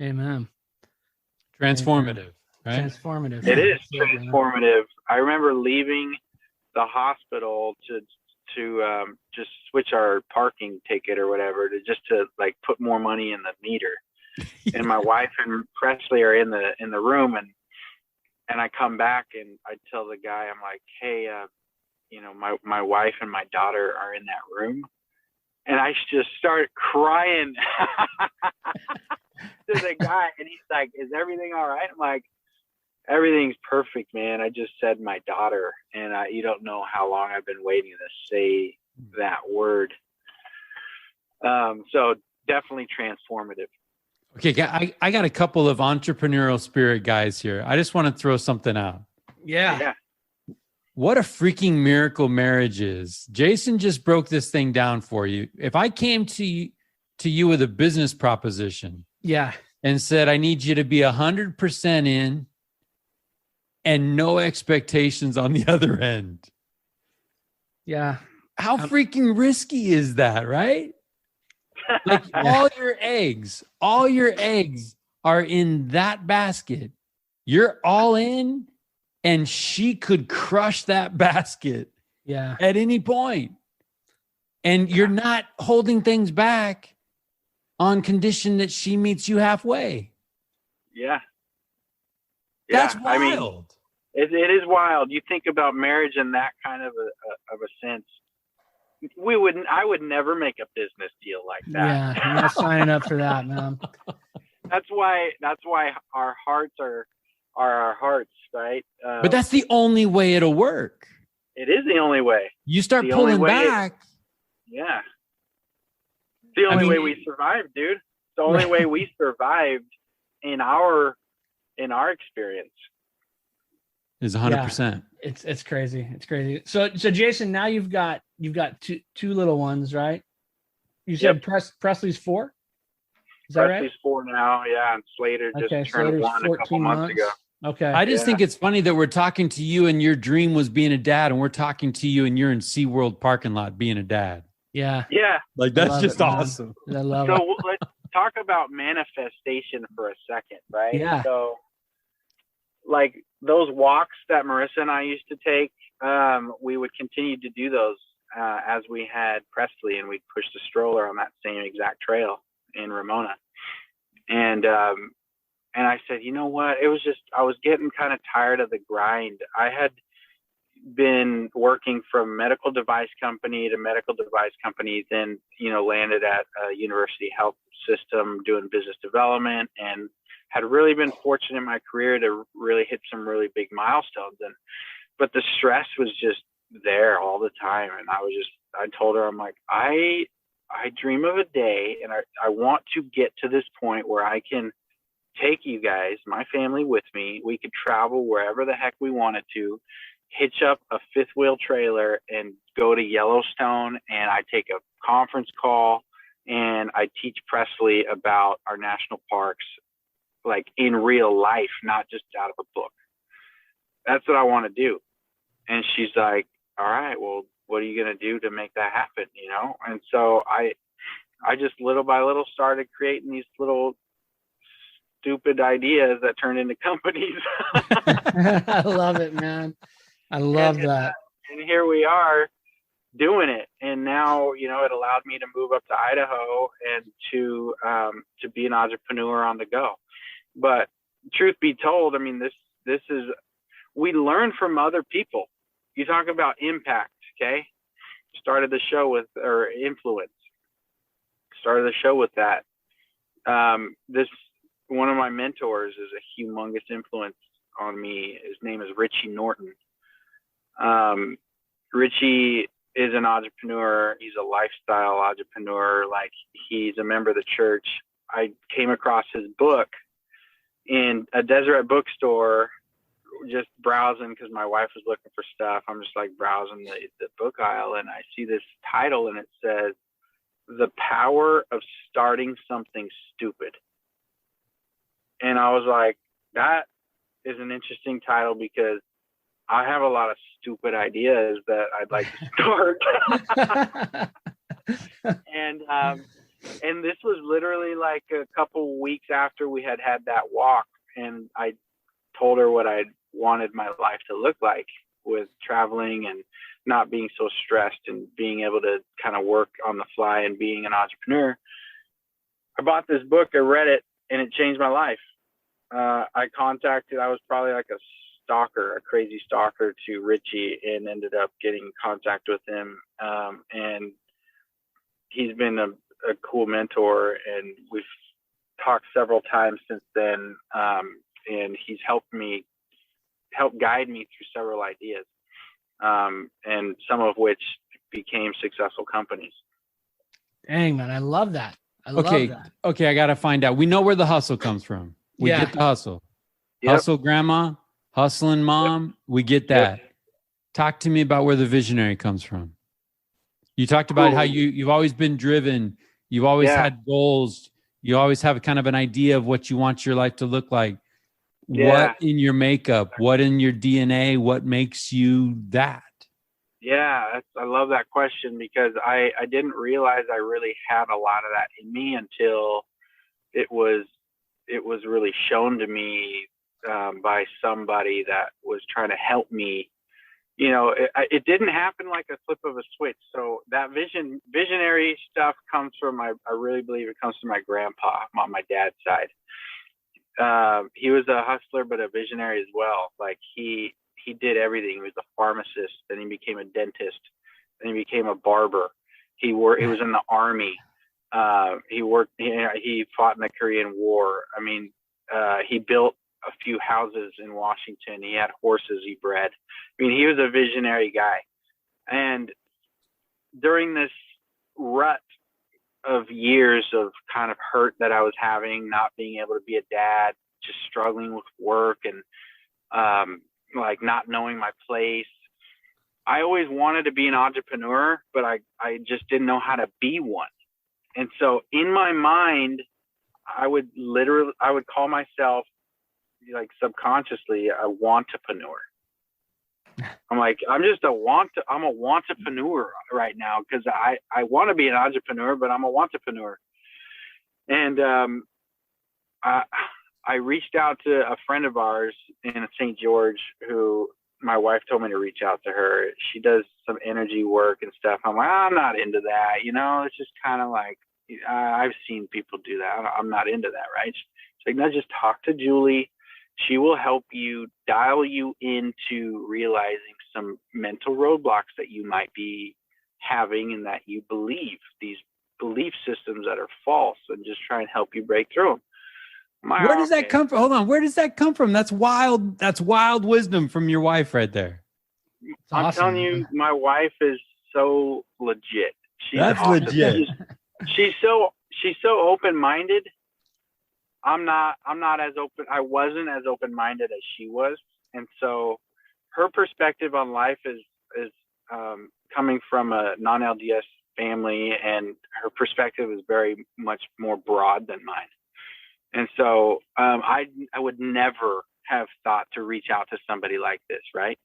Amen. Transformative, right? Transformative. It is transformative. I remember leaving the hospital to just switch our parking ticket or whatever to like put more money in the meter. And my wife and Presley are in the room, and I come back and I tell the guy, I'm like, hey, you know, my wife and my daughter are in that room. And I just started crying to the guy, and he's like, is everything all right? I'm like, everything's perfect, man. I just said my daughter, and you don't know how long I've been waiting to say that word. So definitely transformative. Okay, I got a couple of entrepreneurial spirit guys here. I just want to throw something out. Yeah. What a freaking miracle marriage is. Jason just broke this thing down for you. If I came to you with a business proposition, and said, I need you to be 100% in and no expectations on the other end. Yeah. How freaking risky is that, right? Like all your eggs are in that basket. You're all in, and she could crush that basket at any point. And you're not holding things back on condition that she meets you halfway. Yeah. That's wild. I mean, it is wild. You think about marriage in that kind of a sense. I would never make a business deal like that. Yeah, I'm not signing up for that, man. That's why our hearts are our hearts, right? But that's the only way it'll work. It is the only way. You start pulling back. Yeah. It's the only way we survived, dude. It's the only way we survived in our experience. Is 100%. It's crazy. It's crazy. So Jason, now you've got two little ones, right? You said Presley's 4? Is that Presley's right? 4 now, yeah. And Slater just turned 1 a couple months ago. Okay. I just think it's funny that we're talking to you and your dream was being a dad, and we're talking to you and you're in SeaWorld parking lot being a dad. Yeah. Yeah. Like that's just awesome. I love it. So let's talk about manifestation for a second, right? Yeah. So like those walks that Marissa and I used to take, we would continue to do those as we had Presley, and we'd push the stroller on that same exact trail in Ramona. And I said, you know what? It was just, I was getting kind of tired of the grind. I had been working from medical device company to medical device company, then, you know, landed at a university health system doing business development, and had really been fortunate in my career to really hit some really big milestones. But the stress was just there all the time. And I told her, I'm like, I dream of a day, and I want to get to this point where I can take you guys, my family, with me. We could travel wherever the heck we wanted to, hitch up a fifth wheel trailer and go to Yellowstone, and I take a conference call, and and I teach Presley about our national parks, like in real life, not just out of a book. That's what I want to do. And she's like, all right, well, what are you going to do to make that happen? You know? And so I just little by little started creating these little stupid ideas that turned into companies. I love it, man. I love that. And here we are doing it. And now, you know, it allowed me to move up to Idaho and to be an entrepreneur on the go. But truth be told, I mean, this is, we learn from other people. You talk about impact, okay? Started the show with, or influence. Started the show with that. This, one of my mentors is a humongous influence on me. His name is Richie Norton. Richie is an entrepreneur. He's a lifestyle entrepreneur. Like, he's a member of the church. I came across his book in a Deseret bookstore, just browsing because my wife was looking for stuff. I'm just like browsing the book aisle, and I see this title, and it says, "The Power of Starting Something Stupid." And I was like, that is an interesting title, because I have a lot of stupid ideas that I'd like to start. And this was literally like a couple weeks after we had that walk, and I told her what I wanted my life to look like, with traveling and not being so stressed and being able to kind of work on the fly and being an entrepreneur. I bought this book, I read it, and it changed my life. I was probably like a crazy stalker to Richie, and ended up getting in contact with him. And he's been a cool mentor, and we've talked several times since then. And he's helped guide me through several ideas, and some of which became successful companies. Dang, man, I love that. Okay, I got to find out. We know where the hustle comes from. We get the hustle. Yep. Hustle grandma, hustling mom. Yep. We get that. Yep. Talk to me about where the visionary comes from. You talked about how you've always been driven. You've always had goals. You always have kind of an idea of what you want your life to look like. Yeah. What in your makeup, what in your DNA, what makes you that? Yeah, I love that question, because I didn't realize I really had a lot of that in me until it was really shown to me by somebody that was trying to help me. You know, it didn't happen like a flip of a switch. So that visionary stuff comes from I really believe it comes from my grandpa on my dad's side. He was a hustler, but a visionary as well. Like he did everything. He was a pharmacist, then he became a dentist, then he became a barber. He was in the army. He fought in the Korean War. I mean, he built a few houses in Washington. He had horses he bred. I mean, he was a visionary guy. And during this rut of years of kind of hurt that I was having, not being able to be a dad, just struggling with work, and like not knowing my place, I always wanted to be an entrepreneur, but I just didn't know how to be one. And so in my mind, I would call myself, like, subconsciously, a wantapreneur. I'm like, I'm a wantapreneur right now, because I want to be an entrepreneur, but I'm a wantapreneur. And I reached out to a friend of ours in St. George, who my wife told me to reach out to her. She does some energy work and stuff. I'm like, I'm not into that. You know, it's just kind of like, I've seen people do that. I'm not into that, right? She's like, no, just talk to Julie. She will help you, dial you into realizing some mental roadblocks that you might be having, and that you believe, these belief systems that are false, and just try and help you break through them. Where does that come from? Hold on. Where does that come from? That's wild. That's wild wisdom from your wife right there. I'm telling you, my wife is so legit. That's awesome. Legit. She's so open-minded. I'm not as open. I wasn't as open-minded as she was. And so her perspective on life is coming from a non-LDS family, and her perspective is very much more broad than mine. And so I would never have thought to reach out to somebody like this, right?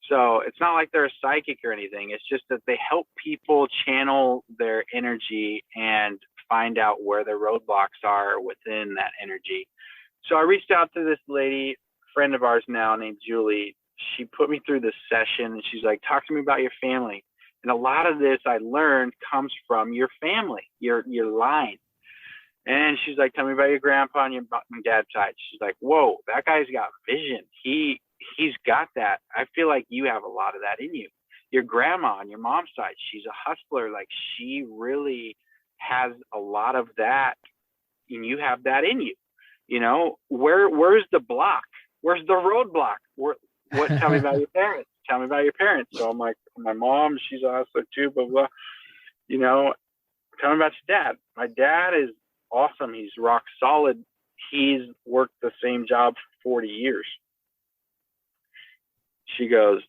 So it's not like they're a psychic or anything. It's just that they help people channel their energy and find out where their roadblocks are within that energy. So I reached out to this lady, friend of ours now, named Julie. She put me through this session, and she's like, talk to me about your family. And a lot of this I learned comes from your family, your line. And she's like, tell me about your grandpa on your dad's side. She's like, whoa, that guy's got vision. He's got that. I feel like you have a lot of that in you. Your grandma on your mom's side, she's a hustler. Like, she really has a lot of that, and you have that in you. You know, where's the block? Where's the roadblock? Tell me about your parents. Tell me about your parents. So I'm like, my mom, she's a hustler too, blah, blah. You know, tell me about your dad. My dad is awesome. He's rock solid. He's worked the same job for 40 years. She goes,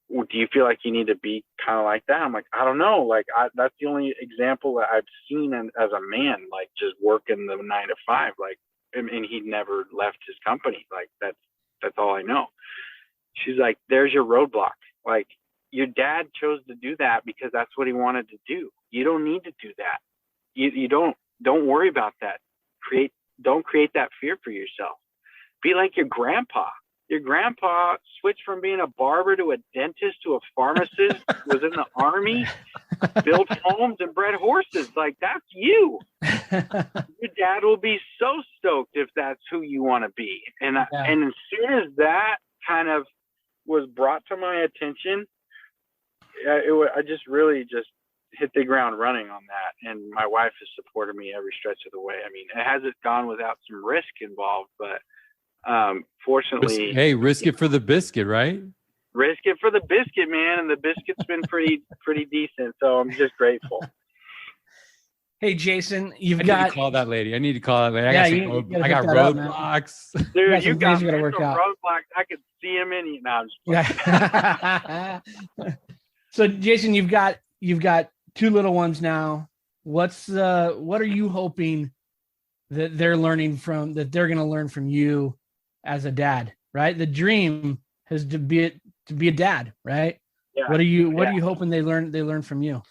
well, do you feel like you need to be kind of like that? I'm like, I don't know. Like, that's the only example that I've seen as a man, like just working the 9 to 5. Like, and he never left his company. Like, that's all I know. She's like, there's your roadblock. Like, your dad chose to do that because that's what he wanted to do. You don't need to do that. You don't worry about that. Don't create that fear for yourself. Be like your grandpa. Your grandpa switched from being a barber to a dentist to a pharmacist, was in the army, built homes and bred horses. Like, that's you. Your dad will be so stoked if that's who you want to be. And as soon as that kind of was brought to my attention, I just really just hit the ground running on that. And my wife has supported me every stretch of the way. I mean, it hasn't gone without some risk involved, but fortunately, hey, risk it for the biscuit, right? Risk it for the biscuit, man. And the biscuit's been pretty decent. So I'm just grateful. Hey, Jason, I need to call that lady. I got roadblocks. Dude, you got roadblocks. I could see him in you now. So, Jason, you've got 2 little ones now. What are you hoping that they're going to learn from you as a dad, right? The dream is to be a dad, right? Yeah. What are you hoping they learn from you?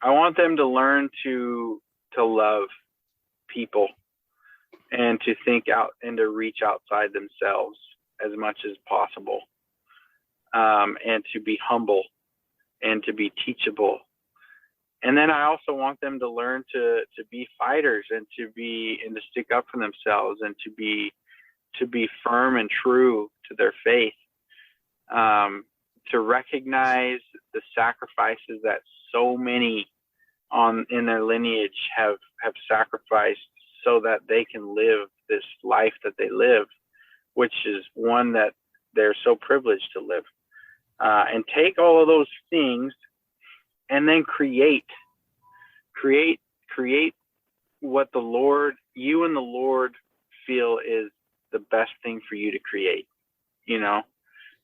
I want them to learn to love people and to think out and to reach outside themselves as much as possible, and to be humble and to be teachable. And then I also want them to learn to be fighters and to stick up for themselves and to be firm and true to their faith, to recognize the sacrifices that so many in their lineage have sacrificed so that they can live this life that they live, which is one that they're so privileged to live, and take all of those things and then create what you and the Lord feel is the best thing for you to create. You know,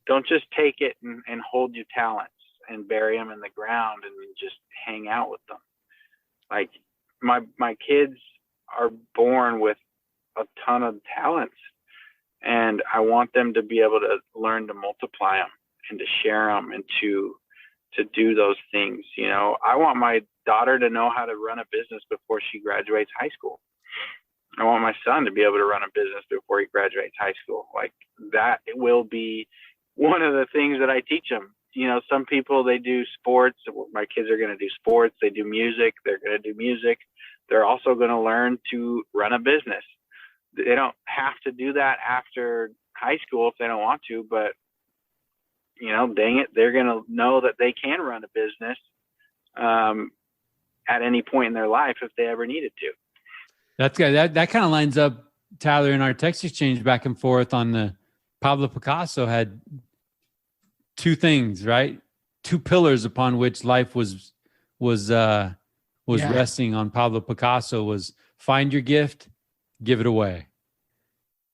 don't just take it and hold your talents and bury them in the ground and just hang out with them. Like, my kids are born with a ton of talents, and I want them to be able to learn to multiply them and to share them and to do those things. You know, I want my daughter to know how to run a business before she graduates high school. I want my son to be able to run a business before he graduates high school. Like, that will be one of the things that I teach them. You know, some people, they do sports. My kids are going to do sports. They do music. They're going to do music. They're also going to learn to run a business. They don't have to do that after high school if they don't want to, but, you know, dang it, they're going to know that they can run a business at any point in their life if they ever needed to. That's good. That kind of lines up, Tyler, in our text exchange back and forth on the Pablo Picasso had 2 things, right? 2 pillars upon which life was resting on Pablo Picasso was find your gift, give it away.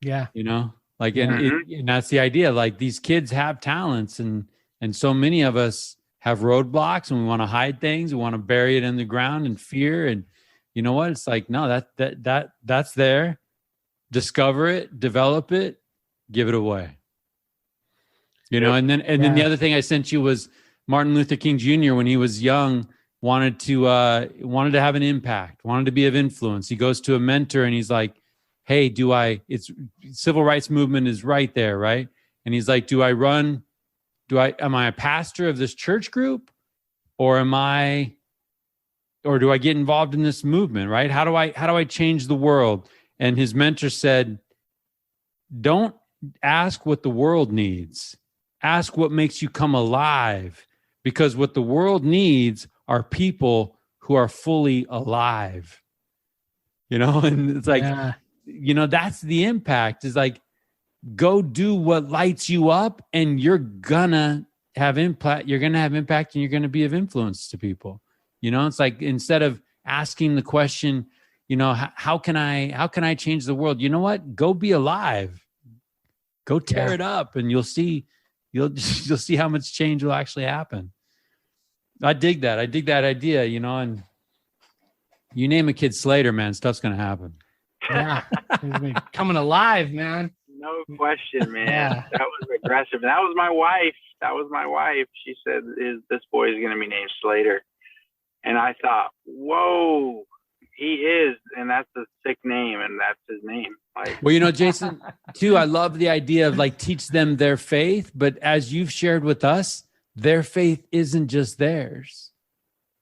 Yeah. You know, like, and that's the idea. Like, these kids have talents and so many of us have roadblocks and we want to hide things. We want to bury it in the ground in fear. And you know what? It's like, no, that's there. Discover it, develop it, give it away. You know, and then the other thing I sent you was Martin Luther King Jr. when he was young, wanted to have an impact, wanted to be of influence. He goes to a mentor and he's like, hey, it's civil rights movement is right there, right? And he's like, am I a pastor of this church group or do I get involved in this movement, right? How do I change the world? And his mentor said, don't ask what the world needs. Ask what makes you come alive, because what the world needs are people who are fully alive. You know, and it's like, you know, that's the impact, is like, go do what lights you up and you're gonna have impact. You're going to have impact and you're going to be of influence to people. You know, it's like, instead of asking the question, you know, how can I change the world? You know what? Go be alive. Go tear it up and you'll see how much change will actually happen. I dig that idea, you know, and you name a kid Slater, man, stuff's going to happen. Yeah. Coming alive, man. No question, man. That was aggressive. That was my wife. She said, this boy is going to be named Slater. And I thought, whoa, he is. And that's a sick name. And that's his name. Like, well, you know, Jason, too, I love the idea of like, teach them their faith. But as you've shared with us, their faith isn't just theirs.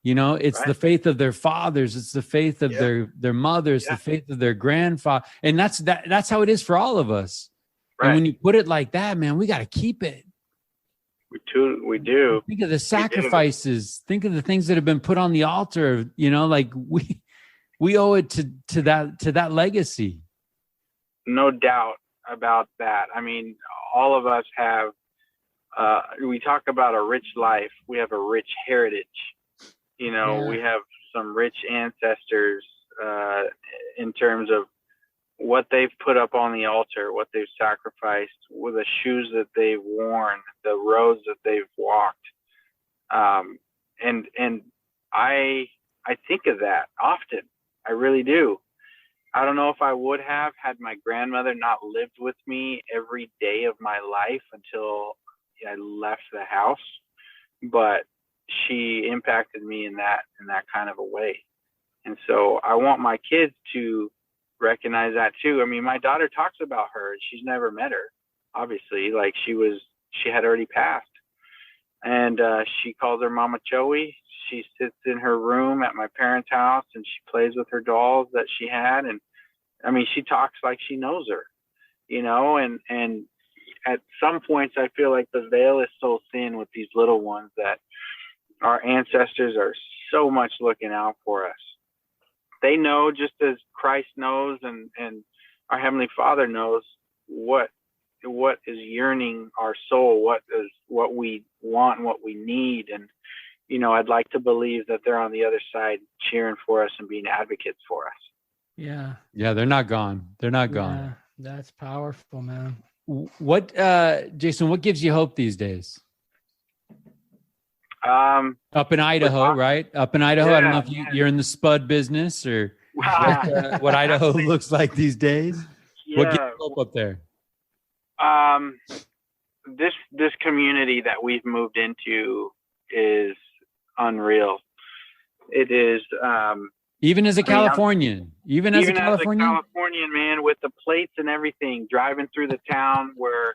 You know, it's the faith of their fathers. It's the faith of their mothers, the faith of their grandfather. And that's how it is for all of us. Right. And when you put it like that, man, we got to keep it. We do. Think of the sacrifices. Think of the things that have been put on the altar. You know, like we owe it to that legacy. No doubt about that. I mean, all of us have, we talk about a rich life. We have a rich heritage. You know, we have some rich ancestors in terms of what they've put up on the altar, what they've sacrificed, with the shoes that they've worn, the roads that they've walked. And I think of that often. I really do. I don't know if I would have had my grandmother not lived with me every day of my life until I left the house, but she impacted me in that kind of a way. And so I want my kids to recognize that too. I mean, my daughter talks about her. She's never met her, obviously. Like, she had already passed. And she calls her Mama Joey. She sits in her room at my parents' house and she plays with her dolls that she had. And I mean, she talks like she knows her, you know, and at some points I feel like the veil is so thin with these little ones that our ancestors are so much looking out for us. They know, just as Christ knows and our Heavenly Father knows what is yearning our soul, what we want and what we need. And, you know, I'd like to believe that they're on the other side cheering for us and being advocates for us. Yeah. Yeah, they're not gone. They're not gone. Yeah, that's powerful, man. What, Jason, what gives you hope these days? Up in Idaho, right? Up in Idaho. I don't know if you're in the spud business or what Idaho looks like these days. What gives you hope up there? This community that we've moved into is unreal. It is. Even as a Californian, even as a Californian, man, with the plates and everything, driving through the town where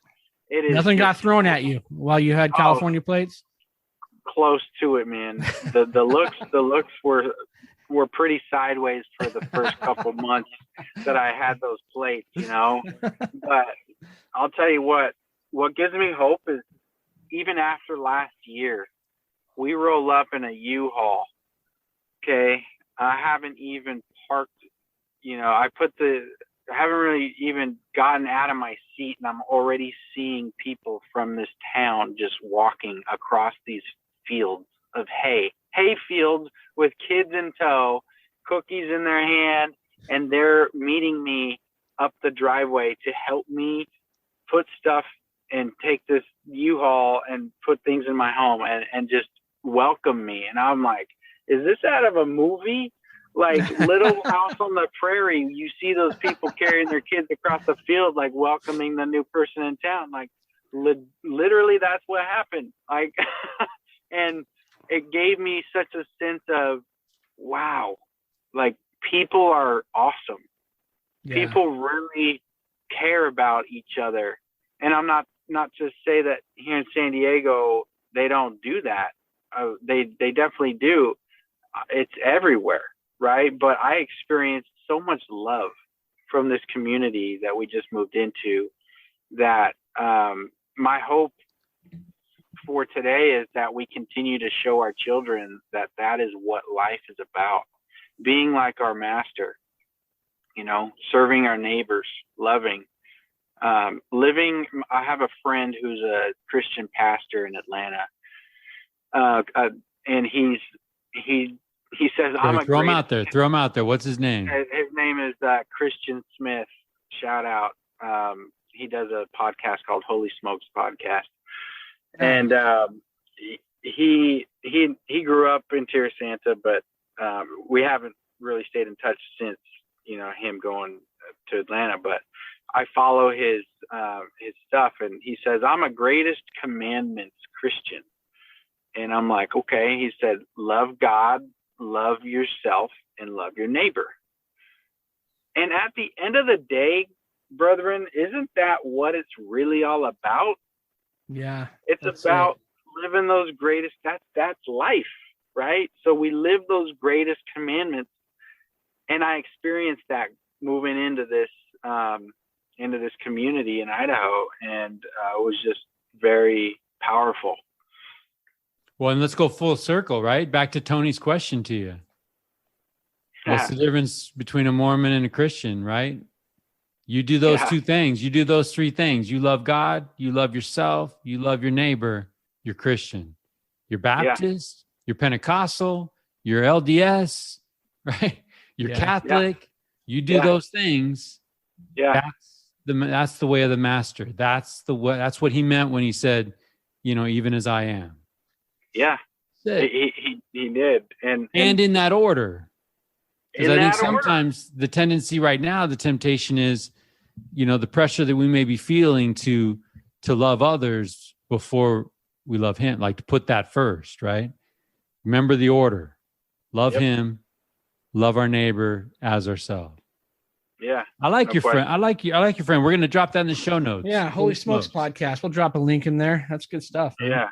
it is. Nothing got thrown at you while you had California plates? Close to it, man. The looks were pretty sideways for the first couple months that I had those plates, you know. But I'll tell you what gives me hope is, even after last year, we roll up in a U-Haul. Okay. I haven't even parked, you know, I haven't really even gotten out of my seat, and I'm already seeing people from this town just walking across these fields of hay fields with kids in tow, cookies in their hand, and they're meeting me up the driveway to help me put stuff and take this U-Haul and put things in my home and just welcome me. And I'm like, is this out of a movie? Like Little House on the Prairie, you see those people carrying their kids across the field, like welcoming the new person in town. Like literally that's what happened. Like, and it gave me such a sense of, wow, like people are awesome. Yeah. People really care about each other. And I'm not to say that here in San Diego, they don't do that. They definitely do. It's everywhere, right? But I experienced so much love from this community that we just moved into that my hope for today is that we continue to show our children that that is what life is about. Being like our master, serving our neighbors, loving, living. I have a friend who's a Christian pastor in Atlanta. And he says, I'm a throw him out there. Throw him out there. What's his name? His name is Christian Smith. Shout out. He does a podcast called Holy Smokes Podcast. And he grew up in Tierra Santa, but we haven't really stayed in touch since, him going to Atlanta. But I follow his stuff, and he says, I'm a greatest commandments Christian. And I'm like, okay. He said, love God, love yourself, and love your neighbor. And at the end of the day, brethren, isn't that what it's really all about? Yeah. It's about living those greatest, that's life, right? So we live those greatest commandments. And I experienced that moving into this community in Idaho. And it was just very powerful. Well, and let's go full circle, right? Back to Tony's question to you. What's the difference between a Mormon and a Christian, right? You do those two things. You do those three things. You love God, you love yourself, you love your neighbor, you're Christian. You're Baptist, you're Pentecostal, you're LDS, right? You're Catholic. You do those things. Yeah. That's the way of the master. That's what he meant when he said, even as I am. Yeah. He did. And in that order. Because I think sometimes the tendency right now, the temptation is, the pressure that we may be feeling to love others before we love him, like to put that first, right? Remember the order. Love him, love our neighbor as ourselves. Yeah. I like your friend. I like your friend. We're going to drop that in the show notes. Yeah. Holy Smokes Podcast. We'll drop a link in there. That's good stuff. Man. Yeah.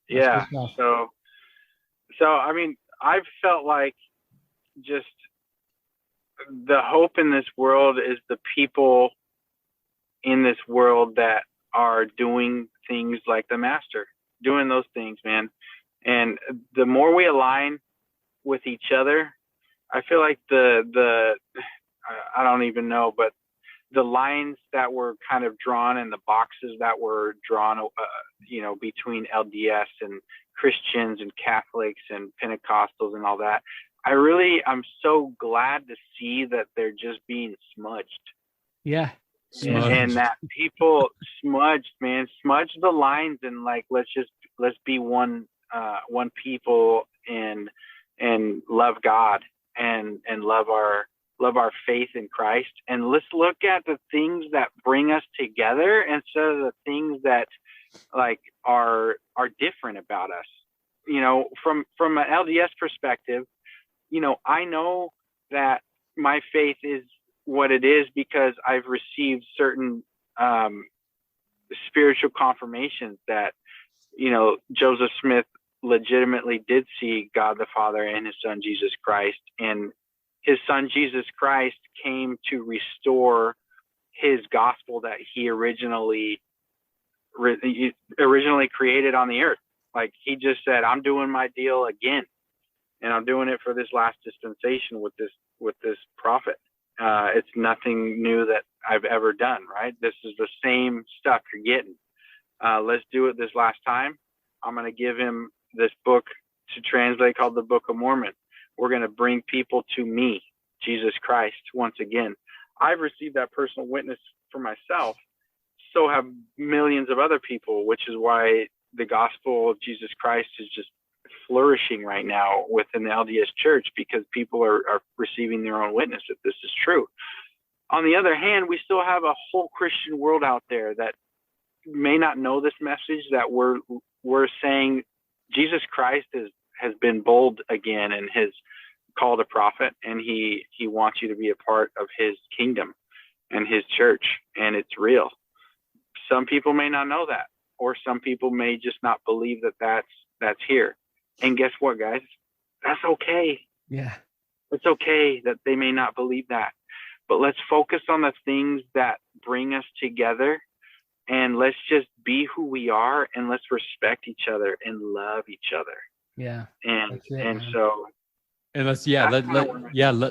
Yeah. So I mean, I've felt like just the hope in this world is the people in this world that are doing things like the master, doing those things, man. And the more we align with each other, I feel like I don't even know, but the lines that were kind of drawn and the boxes that were drawn, between LDS and Christians and Catholics and Pentecostals and all that, I'm so glad to see that they're just being smudged. Yeah. And that people smudge the lines and like, let's be one people and love God and love our faith in Christ. And let's look at the things that bring us together instead of the things that like are different about us. From an LDS perspective, I know that my faith is what it is because I've received certain spiritual confirmations that, Joseph Smith legitimately did see God the Father and his son, Jesus Christ. And his son, Jesus Christ, came to restore his gospel that he originally created on the earth. Like he just said, I'm doing my deal again. And I'm doing it for this last dispensation with this prophet. It's nothing new that I've ever done, right? This is the same stuff you're getting. Let's do it this last time. I'm going to give him this book to translate called the Book of Mormon. We're going to bring people to me, Jesus Christ, once again. I've received that personal witness for myself. So have millions of other people, which is why the gospel of Jesus Christ is just flourishing right now within the LDS church because people are receiving their own witness that this is true. On the other hand, we still have a whole Christian world out there that may not know this message, that we're saying Jesus Christ has been bold again and has called a prophet, and he wants you to be a part of his kingdom and his church, and it's real. Some people may not know that, or some people may just not believe that that's here. And guess what, guys? That's okay. Yeah. It's okay that they may not believe that. But let's focus on the things that bring us together, and let's just be who we are, and let's respect each other and love each other. Yeah.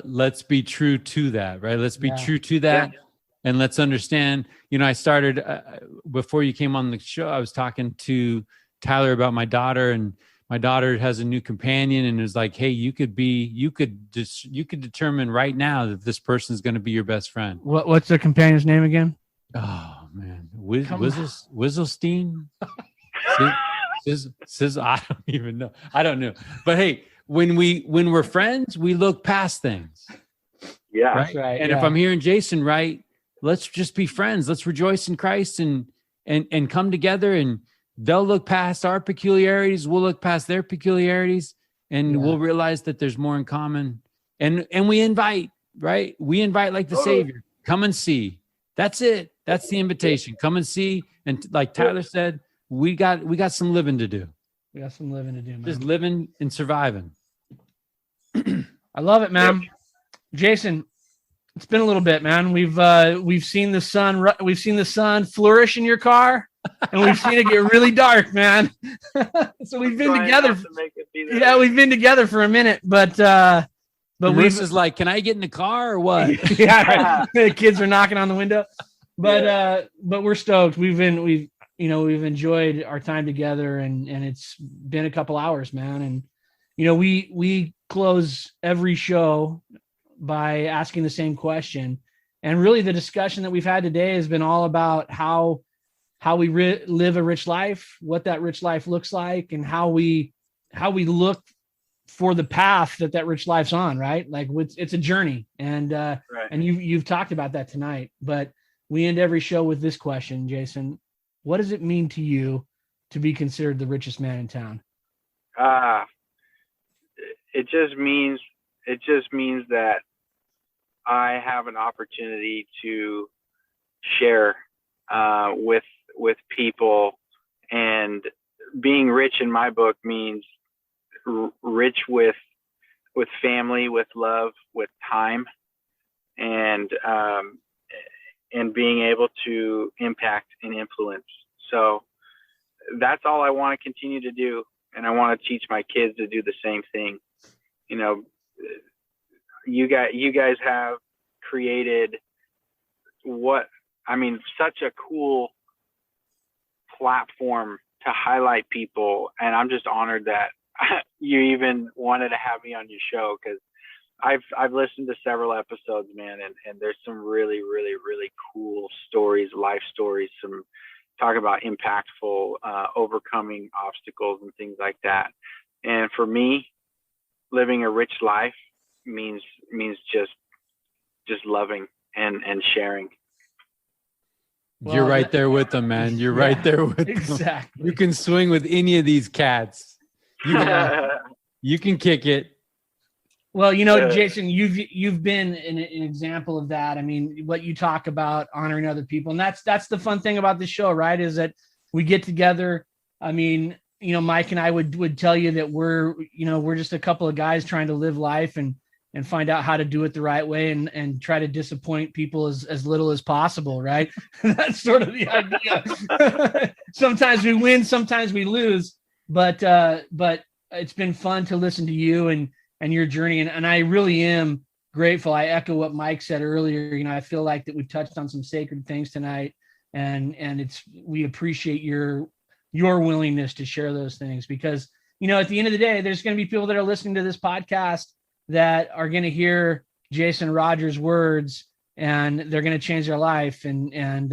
Let's be true to that, right? Let's be true to that. Yeah. And let's understand, I started before you came on the show, I was talking to Tyler about my daughter, and my daughter has a new companion, and it was like, hey, you could determine right now that this person is going to be your best friend. What's the companion's name again? Oh man, Wizzlestein? Says I don't even know. I don't know. But hey, when we're friends, we look past things. Yeah, right. That's right. And if I'm hearing Jason right, let's just be friends. Let's rejoice in Christ and come together, and they'll look past our peculiarities. We'll look past their peculiarities, and we'll realize that there's more in common. And we invite, right? We invite like the Savior. Come and see. That's it. That's the invitation. Come and see. And like Tyler said, we got some living to do. We got some living to do, man. Just living and surviving. I love it, man. Yep. Jason, it's been a little bit, man. We've seen the sun flourish in your car, and we've seen it get really dark, man. So we've been together. We've been together for a minute, but Bruce is like, can I get in the car or what? Yeah, the kids are knocking on the window, but we're stoked. We've enjoyed our time together, and it's been a couple hours, man. And we close every show by asking the same question, and really the discussion that we've had today has been all about how we live a rich life, what that rich life looks like, and how we look for the path that rich life's on, right? Like it's a journey, and you've talked about that tonight. But we end every show with this question, Jason: what does it mean to you to be considered the richest man in town? It just means that I have an opportunity to share with people, and being rich in my book means rich with family, with love, with time, and being able to impact and influence. So that's all I want to continue to do, and I want to teach my kids to do the same thing. You guys have created such a cool platform to highlight people, and I'm just honored that you even wanted to have me on your show, because I've listened to several episodes, man, and there's some really, really, really cool stories, life stories, some talk about impactful overcoming obstacles and things like that. And for me, living a rich life means just loving and sharing. Well, you're right there with them, man. You're right there with them. Exactly. You can swing with any of these cats. You can kick it. Well, Jason, you've been an example of that. I mean, what you talk about, honoring other people, and that's the fun thing about this show, right? Is that we get together. I mean, Mike and I would tell you that we're just a couple of guys trying to live life and find out how to do it the right way, and try to disappoint people as little as possible, right? That's sort of the idea. Sometimes we win, sometimes we lose, but it's been fun to listen to you and your journey. And I really am grateful. I echo what Mike said earlier. I feel like that we've touched on some sacred things tonight, and we appreciate your willingness to share those things, because, at the end of the day, there's going to be people that are listening to this podcast that are going to hear Jason Rogers' words, and they're going to change their life. And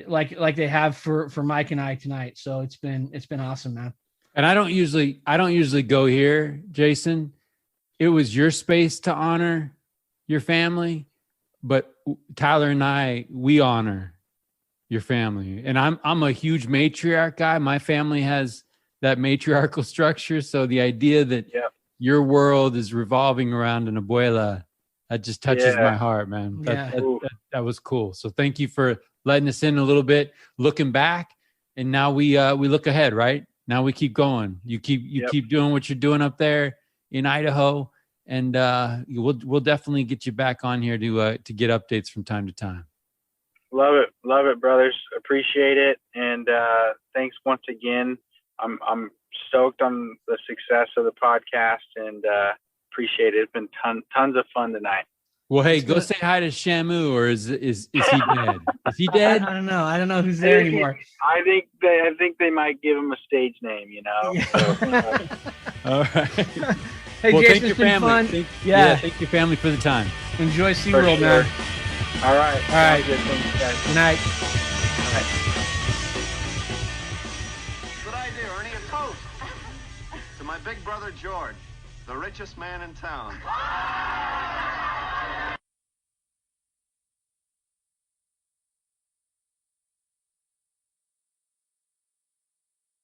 like they have for Mike and I tonight. So it's been awesome, man. And I don't usually go here, Jason. It was your space to honor your family, but Tyler and I, we honor your family. And I'm a huge matriarch guy. My family has that matriarchal structure. So the idea that your world is revolving around an abuela, that just touches my heart, man. That was cool. So thank you for letting us in a little bit, looking back. And now we look ahead, right? Now we keep going. You keep doing what you're doing up there in Idaho, and we'll definitely get you back on here to get updates from time to time. Love it, brothers. Appreciate it, and thanks once again. I'm stoked on the success of the podcast, and appreciate it. It's been tons of fun tonight. Well, hey, go say hi to Shamu, or is he dead? Is he dead? I don't know who's there anymore. I think they might give him a stage name, you know. Yeah. All right. Hey, well, Jason, thank your it's been family. fun. Thank your family for the time. Enjoy SeaWorld, man. All right. All right. Good. Thanks, guys. Good night. All right. Good idea, Ernie. A toast to my big brother George, the richest man in town.